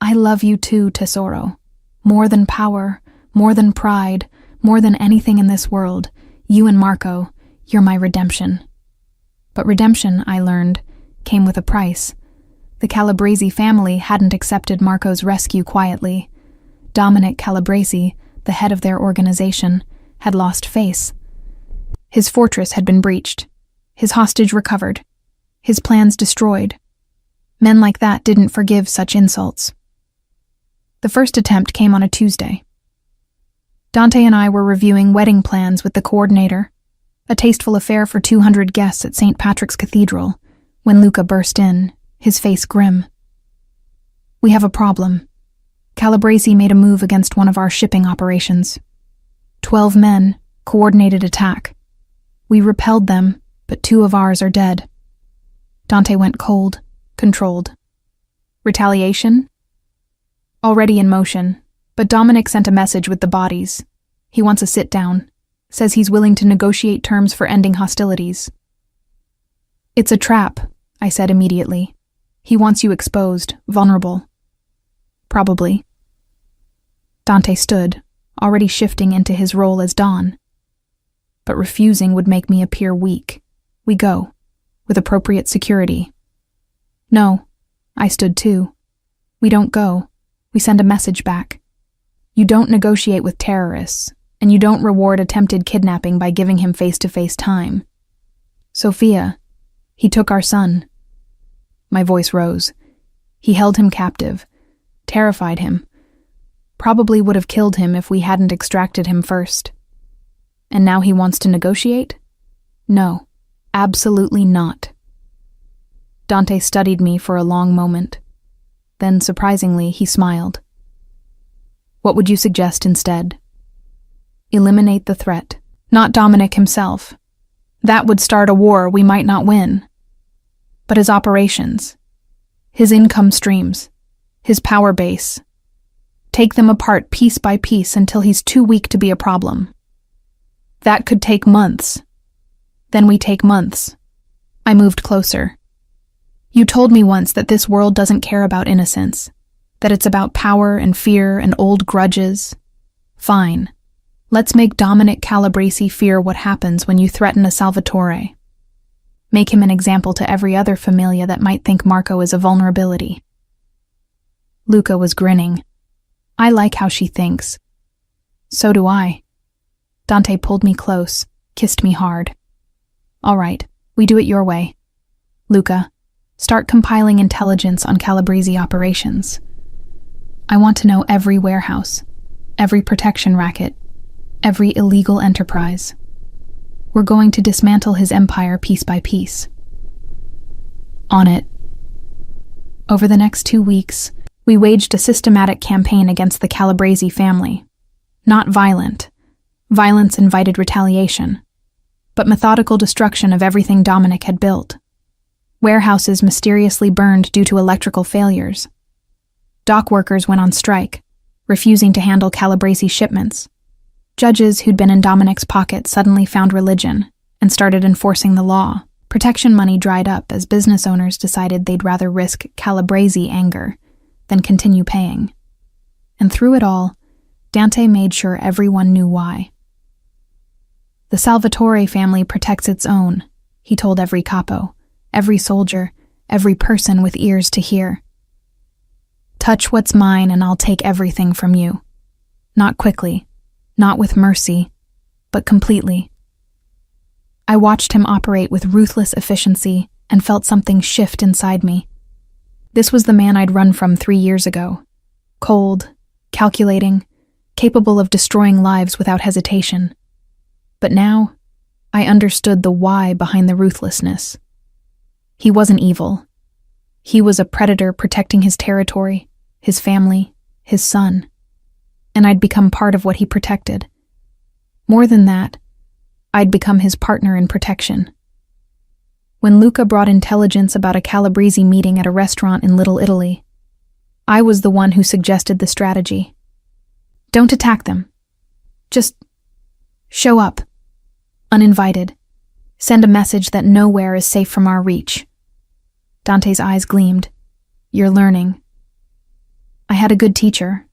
I love you too, Tesoro. More than power, more than pride, more than anything in this world. You and Marco, you're my redemption. But redemption, I learned, came with a price. The Calabresi family hadn't accepted Marco's rescue quietly. Dominic Calabresi, the head of their organization, had lost face. His fortress had been breached, his hostage recovered, his plans destroyed. Men like that didn't forgive such insults. The first attempt came on a Tuesday. Dante and I were reviewing wedding plans with the coordinator, a tasteful affair for 200 guests at St. Patrick's Cathedral, when Luca burst in, his face grim. We have a problem. Calabresi made a move against one of our shipping operations. 12 men, coordinated attack. We repelled them, but 2 of ours are dead. Dante went cold, controlled. Retaliation? Already in motion, but Dominic sent a message with the bodies. He wants a sit-down, says he's willing to negotiate terms for ending hostilities. It's a trap, I said immediately. He wants you exposed, vulnerable. Probably. Dante stood, already shifting into his role as Don. But refusing would make me appear weak. We go, with appropriate security. No, I stood too. We don't go. We send a message back. You don't negotiate with terrorists, and you don't reward attempted kidnapping by giving him face-to-face time. Sophia, he took our son. My voice rose. He held him captive, terrified him. Probably would have killed him if we hadn't extracted him first. And now he wants to negotiate? No, absolutely not. Dante studied me for a long moment. Then, surprisingly, he smiled. What would you suggest instead? Eliminate the threat, not Dominic himself. That would start a war we might not win. But his operations, his income streams, his power base. Take them apart piece by piece until he's too weak to be a problem. That could take months. Then we take months. I moved closer. You told me once that this world doesn't care about innocence, that it's about power and fear and old grudges. Fine. Let's make Dominic Calabresi fear what happens when you threaten a Salvatore. Make him an example to every other familia that might think Marco is a vulnerability. Luca was grinning. I like how she thinks. So do I. Dante pulled me close, kissed me hard. All right, we do it your way. Luca, start compiling intelligence on Calabresi operations. I want to know every warehouse, every protection racket, every illegal enterprise. We're going to dismantle his empire piece by piece. On it. Over the next 2 weeks, we waged a systematic campaign against the Calabresi family. Not violent. Violence invited retaliation. But methodical destruction of everything Dominic had built. Warehouses mysteriously burned due to electrical failures. Dock workers went on strike, refusing to handle Calabresi shipments. Judges who'd been in Dominic's pocket suddenly found religion and started enforcing the law. Protection money dried up as business owners decided they'd rather risk Calabresi anger than continue paying. And through it all, Dante made sure everyone knew why. The Salvatore family protects its own, he told every capo, every soldier, every person with ears to hear. Touch what's mine and I'll take everything from you. Not quickly, not with mercy, but completely. I watched him operate with ruthless efficiency and felt something shift inside me. This was the man I'd run from 3 years ago. Cold, calculating, capable of destroying lives without hesitation. But now, I understood the why behind the ruthlessness. He wasn't evil. He was a predator protecting his territory, his family, his son. And I'd become part of what he protected. More than that, I'd become his partner in protection. When Luca brought intelligence about a Calabresi meeting at a restaurant in Little Italy, I was the one who suggested the strategy. Don't attack them. Just show up. Uninvited. Send a message that nowhere is safe from our reach. Dante's eyes gleamed. You're learning. I had a good teacher.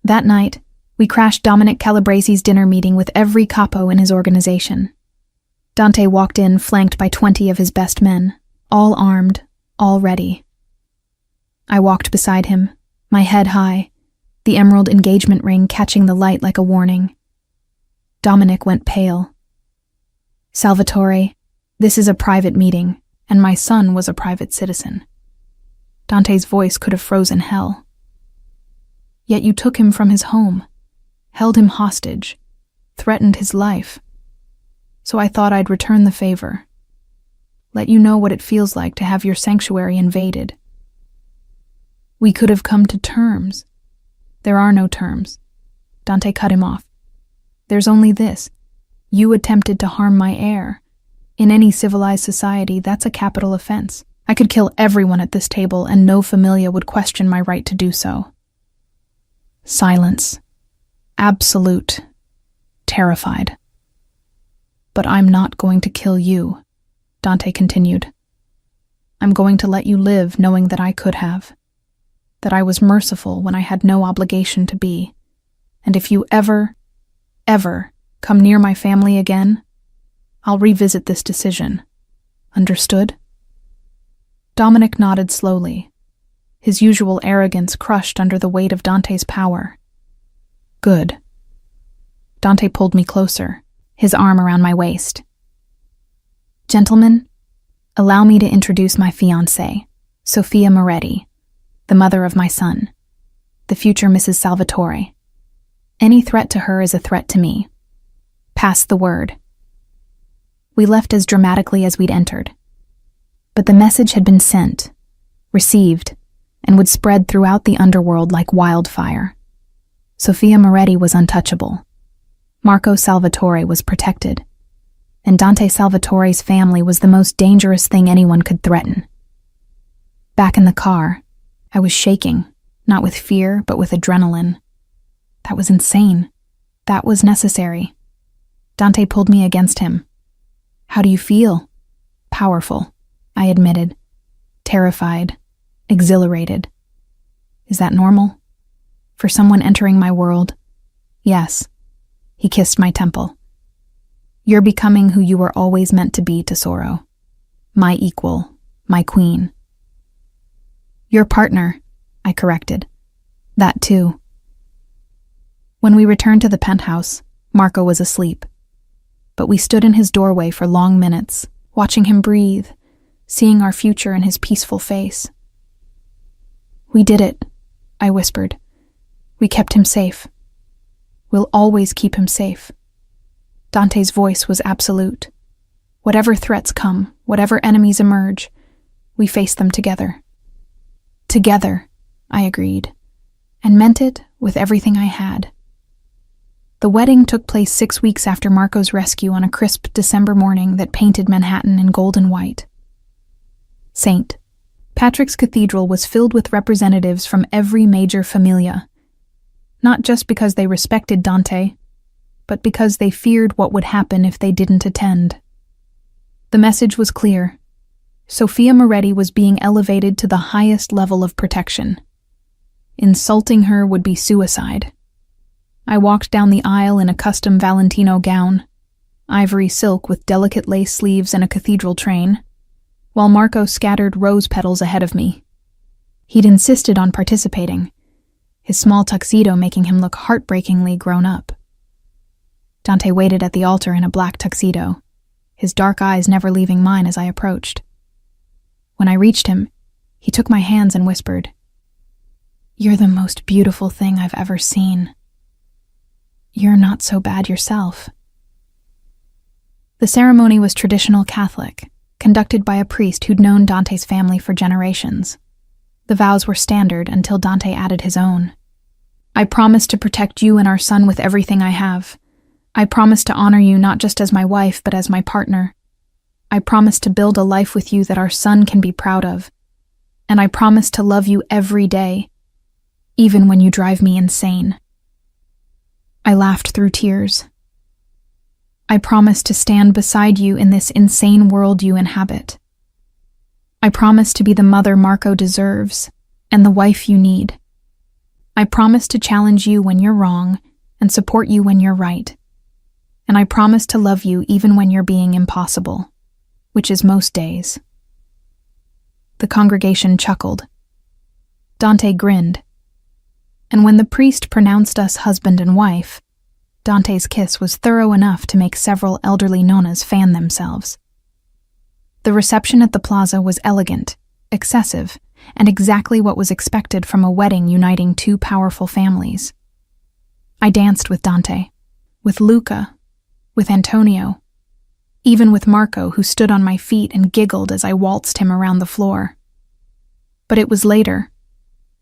That night, we crashed Dominic Calabresi's dinner meeting with every capo in his organization. Dante walked in flanked by 20 of his best men, all armed, all ready. I walked beside him, my head high, the emerald engagement ring catching the light like a warning. Dominic went pale. Salvatore, this is a private meeting, and my son was a private citizen. Dante's voice could have frozen hell. Yet you took him from his home, held him hostage, threatened his life. So I thought I'd return the favor. Let you know what it feels like to have your sanctuary invaded. We could have come to terms. There are no terms. Dante cut him off. There's only this. You attempted to harm my heir. In any civilized society, that's a capital offense. I could kill everyone at this table and no familia would question my right to do so. Silence. Absolute. Terrified. But I'm not going to kill you, Dante continued. I'm going to let you live knowing that I could have. That I was merciful when I had no obligation to be. And if you ever come near my family again, I'll revisit this decision. Understood? Dominic nodded slowly, his usual arrogance crushed under the weight of Dante's power. Good. Dante pulled me closer, his arm around my waist. Gentlemen, allow me to introduce my fiancée, Sofia Moretti, the mother of my son, the future Mrs. Salvatore. Any threat to her is a threat to me. Pass the word. We left as dramatically as we'd entered. But the message had been sent, received, and would spread throughout the underworld like wildfire. Sofia Moretti was untouchable. Marco Salvatore was protected. And Dante Salvatore's family was the most dangerous thing anyone could threaten. Back in the car, I was shaking, not with fear, but with adrenaline. That was insane. That was necessary. Dante pulled me against him. How do you feel? Powerful, I admitted. Terrified, exhilarated. Is that normal? For someone entering my world? Yes. He kissed my temple. You're becoming who you were always meant to be, Tesoro. My equal, my queen. Your partner, I corrected. That too. When we returned to the penthouse, Marco was asleep. But we stood in his doorway for long minutes, watching him breathe, seeing our future in his peaceful face. We did it, I whispered. We kept him safe. We'll always keep him safe. Dante's voice was absolute. Whatever threats come, whatever enemies emerge, we face them together. Together, I agreed, and meant it with everything I had. The wedding took place 6 weeks after Marco's rescue on a crisp December morning that painted Manhattan in gold and white. St. Patrick's Cathedral was filled with representatives from every major familia, not just because they respected Dante, but because they feared what would happen if they didn't attend. The message was clear. Sofia Moretti was being elevated to the highest level of protection. Insulting her would be suicide. I walked down the aisle in a custom Valentino gown, ivory silk with delicate lace sleeves and a cathedral train, while Marco scattered rose petals ahead of me. He'd insisted on participating, his small tuxedo making him look heartbreakingly grown up. Dante waited at the altar in a black tuxedo, his dark eyes never leaving mine as I approached. When I reached him, he took my hands and whispered, "You're the most beautiful thing I've ever seen. You're not so bad yourself." The ceremony was traditional Catholic, conducted by a priest who'd known Dante's family for generations. The vows were standard until Dante added his own. "I promise to protect you and our son with everything I have. I promise to honor you not just as my wife, but as my partner. I promise to build a life with you that our son can be proud of. And I promise to love you every day, even when you drive me insane." I laughed through tears. I promise to stand beside you in this insane world you inhabit. I promise to be the mother Marco deserves and the wife you need. I promise to challenge you when you're wrong and support you when you're right. And I promise to love you even when you're being impossible, which is most days." The congregation chuckled. Dante grinned. And when the priest pronounced us husband and wife, Dante's kiss was thorough enough to make several elderly nonas fan themselves. The reception at the plaza was elegant, excessive, and exactly what was expected from a wedding uniting two powerful families. I danced with Dante, with Luca, with Antonio, even with Marco, who stood on my feet and giggled as I waltzed him around the floor. But it was later,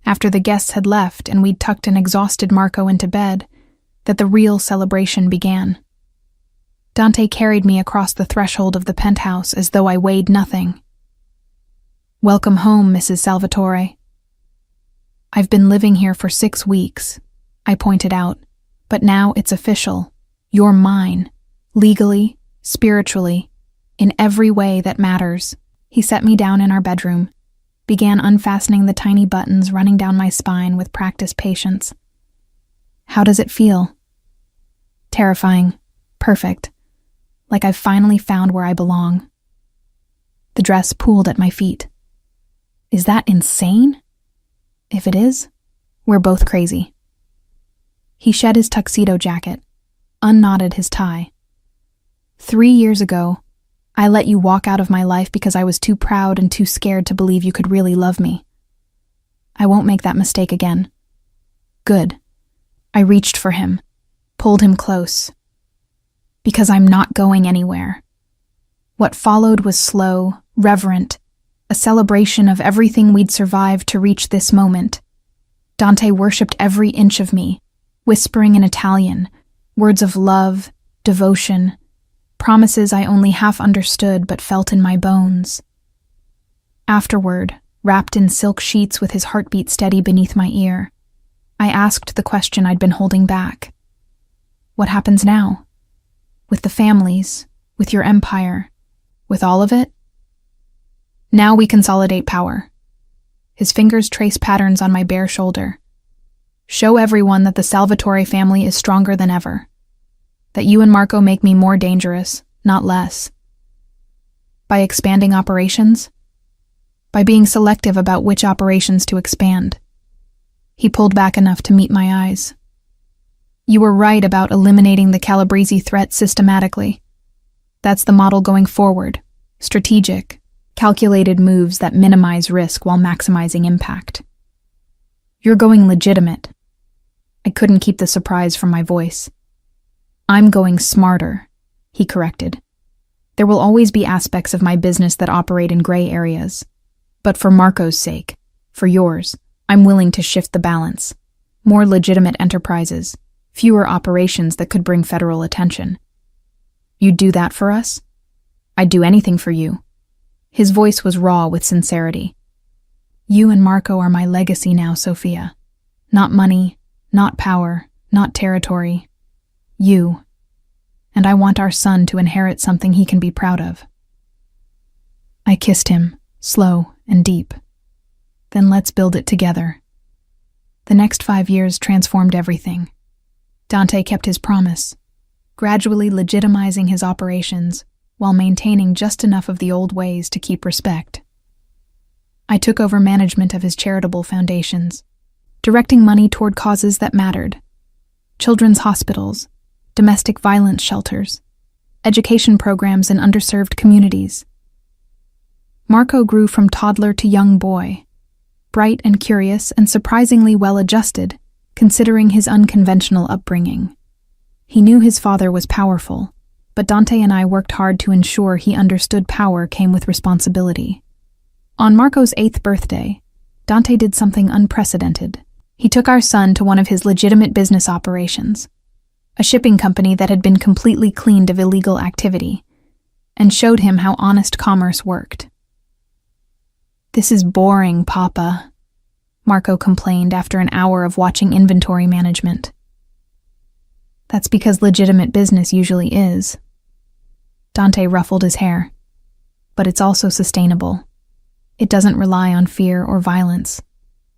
after the guests had left and we'd tucked an exhausted Marco into bed, that the real celebration began. Dante carried me across the threshold of the penthouse as though I weighed nothing. "Welcome home, Mrs. Salvatore." "I've been living here for 6 weeks," I pointed out, "but now it's official. You're mine, legally, spiritually, in every way that matters." He set me down in our bedroom, began unfastening the tiny buttons running down my spine with practiced patience. "How does it feel?" "Terrifying. Perfect. Like I've finally found where I belong." The dress pooled at my feet. "Is that insane?" "If it is, we're both crazy." He shed his tuxedo jacket, unknotted his tie. 3 years ago, I let you walk out of my life because I was too proud and too scared to believe you could really love me. I won't make that mistake again." "Good." I reached for him, pulled him close. "Because I'm not going anywhere." What followed was slow, reverent, a celebration of everything we'd survived to reach this moment. Dante worshipped every inch of me, whispering in Italian, words of love, devotion, promises I only half understood but felt in my bones. Afterward, wrapped in silk sheets with his heartbeat steady beneath my ear, I asked the question I'd been holding back. "What happens now? With the families, with your empire, with all of it?" "Now we consolidate power." His fingers traced patterns on my bare shoulder. "Show everyone that the Salvatore family is stronger than ever. That you and Marco make me more dangerous, not less. By expanding operations? By being selective about which operations to expand." He pulled back enough to meet my eyes. "You were right about eliminating the Calabrese threat systematically. That's the model going forward. Strategic, calculated moves that minimize risk while maximizing impact." "You're going legitimate." I couldn't keep the surprise from my voice. "I'm going smarter," he corrected. "There will always be aspects of my business that operate in gray areas. But for Marco's sake, for yours, I'm willing to shift the balance. More legitimate enterprises, fewer operations that could bring federal attention." "You'd do that for us?" "I'd do anything for you." His voice was raw with sincerity. "You and Marco are my legacy now, Sophia. Not money, not power, not territory. You. And I want our son to inherit something he can be proud of." I kissed him, slow and deep. "Then let's build it together." The next 5 years transformed everything. Dante kept his promise, gradually legitimizing his operations while maintaining just enough of the old ways to keep respect. I took over management of his charitable foundations, directing money toward causes that mattered: children's hospitals, domestic violence shelters, education programs in underserved communities. Marco grew from toddler to young boy, bright and curious and surprisingly well-adjusted, considering his unconventional upbringing. He knew his father was powerful, but Dante and I worked hard to ensure he understood power came with responsibility. On Marco's 8th birthday, Dante did something unprecedented. He took our son to one of his legitimate business operations, a shipping company that had been completely cleaned of illegal activity, and showed him how honest commerce worked. "This is boring, Papa," Marco complained after an hour of watching inventory management. "That's because legitimate business usually is," Dante ruffled his hair. But it's also sustainable. It doesn't rely on fear or violence.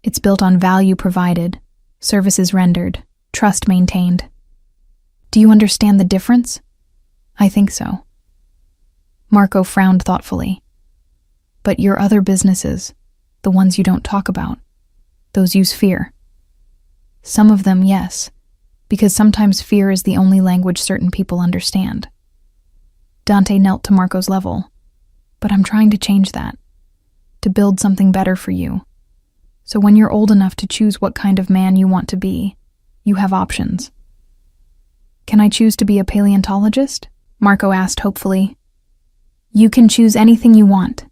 It's built on value provided, services rendered, trust maintained. Do you understand the difference? I think so. Marco frowned thoughtfully. But your other businesses, the ones you don't talk about, those use fear. Some of them, yes, because sometimes fear is the only language certain people understand. Dante knelt to Marco's level. But I'm trying to change that, to build something better for you. So when you're old enough to choose what kind of man you want to be, you have options. Can I choose to be a paleontologist? Marco asked hopefully. You can choose anything you want,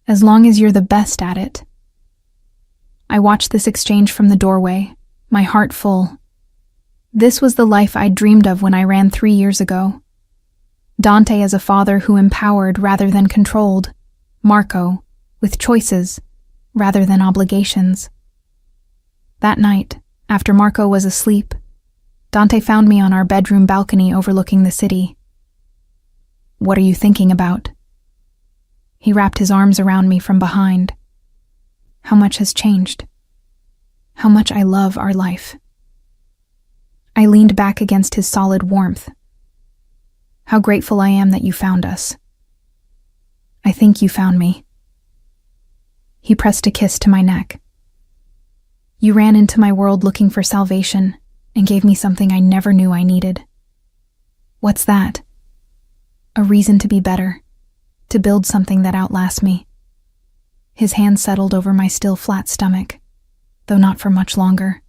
as long as you're the best at it. I watched this exchange from the doorway, my heart full. This was the life I dreamed of when I ran 3 years ago. Dante as a father who empowered rather than controlled. Marco, with choices rather than obligations. That night, after Marco was asleep, Dante found me on our bedroom balcony overlooking the city. What are you thinking about? He wrapped his arms around me from behind. How much has changed? How much I love our life. I leaned back against his solid warmth. How grateful I am that you found us. I think you found me. He pressed a kiss to my neck. You ran into my world looking for salvation and gave me something I never knew I needed. What's that? A reason to be better, to build something that outlasts me. His hand settled over my still flat stomach, though not for much longer.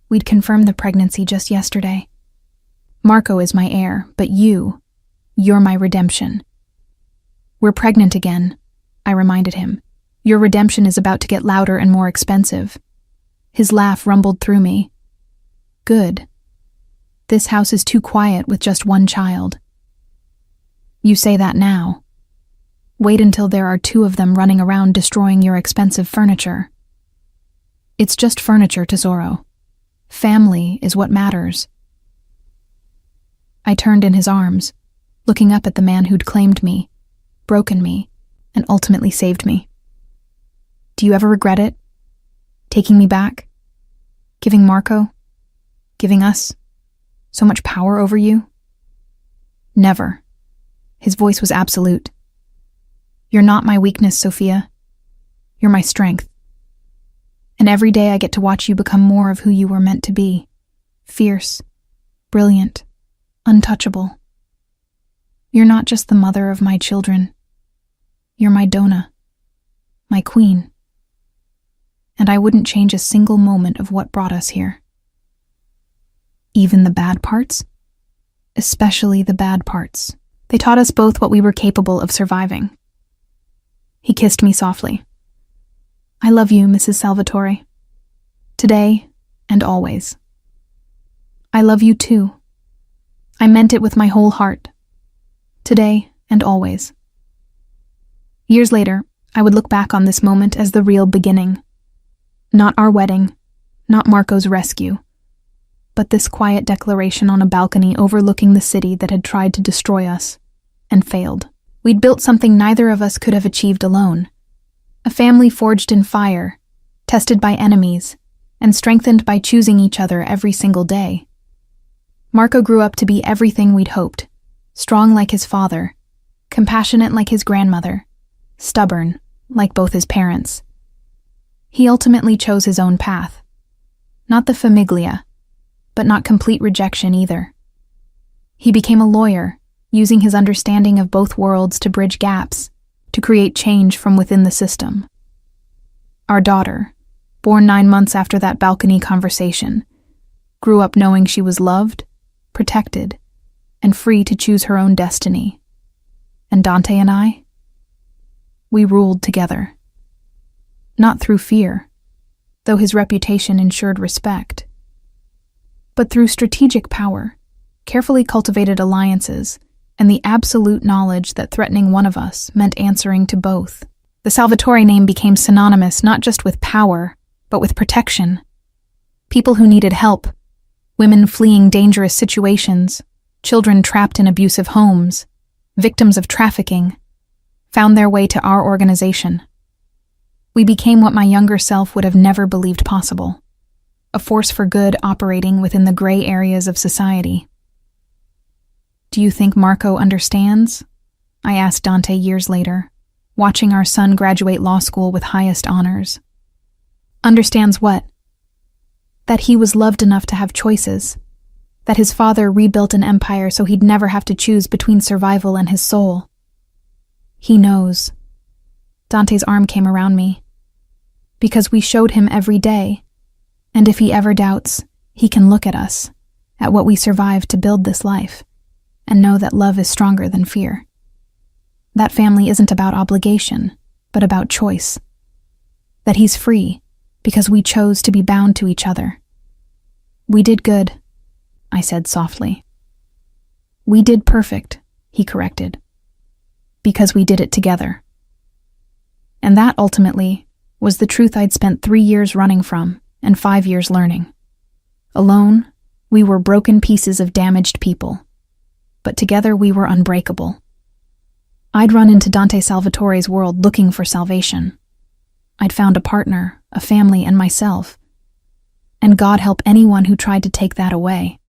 We'd confirmed the pregnancy just yesterday. Marco is my heir, but you're my redemption. We're pregnant again, I reminded him. Your redemption is about to get louder and more expensive. His laugh rumbled through me. Good. This house is too quiet with just one child. You say that now. Wait until there are 2 of them running around destroying your expensive furniture. It's just furniture, Tesoro. Family is what matters. I turned in his arms, looking up at the man who'd claimed me, broken me, and ultimately saved me. Do you ever regret it? Taking me back? Giving Marco? Giving us so much power over you? Never. His voice was absolute. You're not my weakness, Sophia. You're my strength. And every day I get to watch you become more of who you were meant to be. Fierce, brilliant, untouchable. You're not just the mother of my children. You're my Donna, my queen. And I wouldn't change a single moment of what brought us here. Even the bad parts? Especially the bad parts. They taught us both what we were capable of surviving. He kissed me softly. I love you, Mrs. Salvatore. Today and always. I love you too. I meant it with my whole heart. Today and always. Years later, I would look back on this moment as the real beginning. Not our wedding, not Marco's rescue, but this quiet declaration on a balcony overlooking the city that had tried to destroy us and failed. We'd built something neither of us could have achieved alone. A family forged in fire, tested by enemies, and strengthened by choosing each other every single day. Marco grew up to be everything we'd hoped, strong like his father, compassionate like his grandmother, stubborn like both his parents. He ultimately chose his own path. Not the famiglia, but not complete rejection either. He became a lawyer, using his understanding of both worlds to bridge gaps, to create change from within the system. Our daughter, born 9 months after that balcony conversation, grew up knowing she was loved, protected, and free to choose her own destiny. And Dante and I? We ruled together. Not through fear, though his reputation ensured respect, but through strategic power, carefully cultivated alliances, and the absolute knowledge that threatening one of us meant answering to both. The Salvatore name became synonymous not just with power, but with protection. People who needed help, women fleeing dangerous situations, children trapped in abusive homes, victims of trafficking, found their way to our organization. We became what my younger self would have never believed possible, a force for good operating within the gray areas of society. Do you think Marco understands? I asked Dante years later, watching our son graduate law school with highest honors. Understands what? That he was loved enough to have choices, that his father rebuilt an empire so he'd never have to choose between survival and his soul. He knows. Dante's arm came around me. Because we showed him every day, and if he ever doubts, he can look at us, at what we survived to build this life, and know that love is stronger than fear. That family isn't about obligation, but about choice. That he's free, because we chose to be bound to each other. We did good, I said softly. We did perfect, he corrected. Because we did it together. And that, ultimately, was the truth I'd spent 3 years running from and 5 years learning. Alone, we were broken pieces of damaged people. But together we were unbreakable. I'd run into Dante Salvatore's world looking for salvation. I'd found a partner, a family, and myself. And God help anyone who tried to take that away.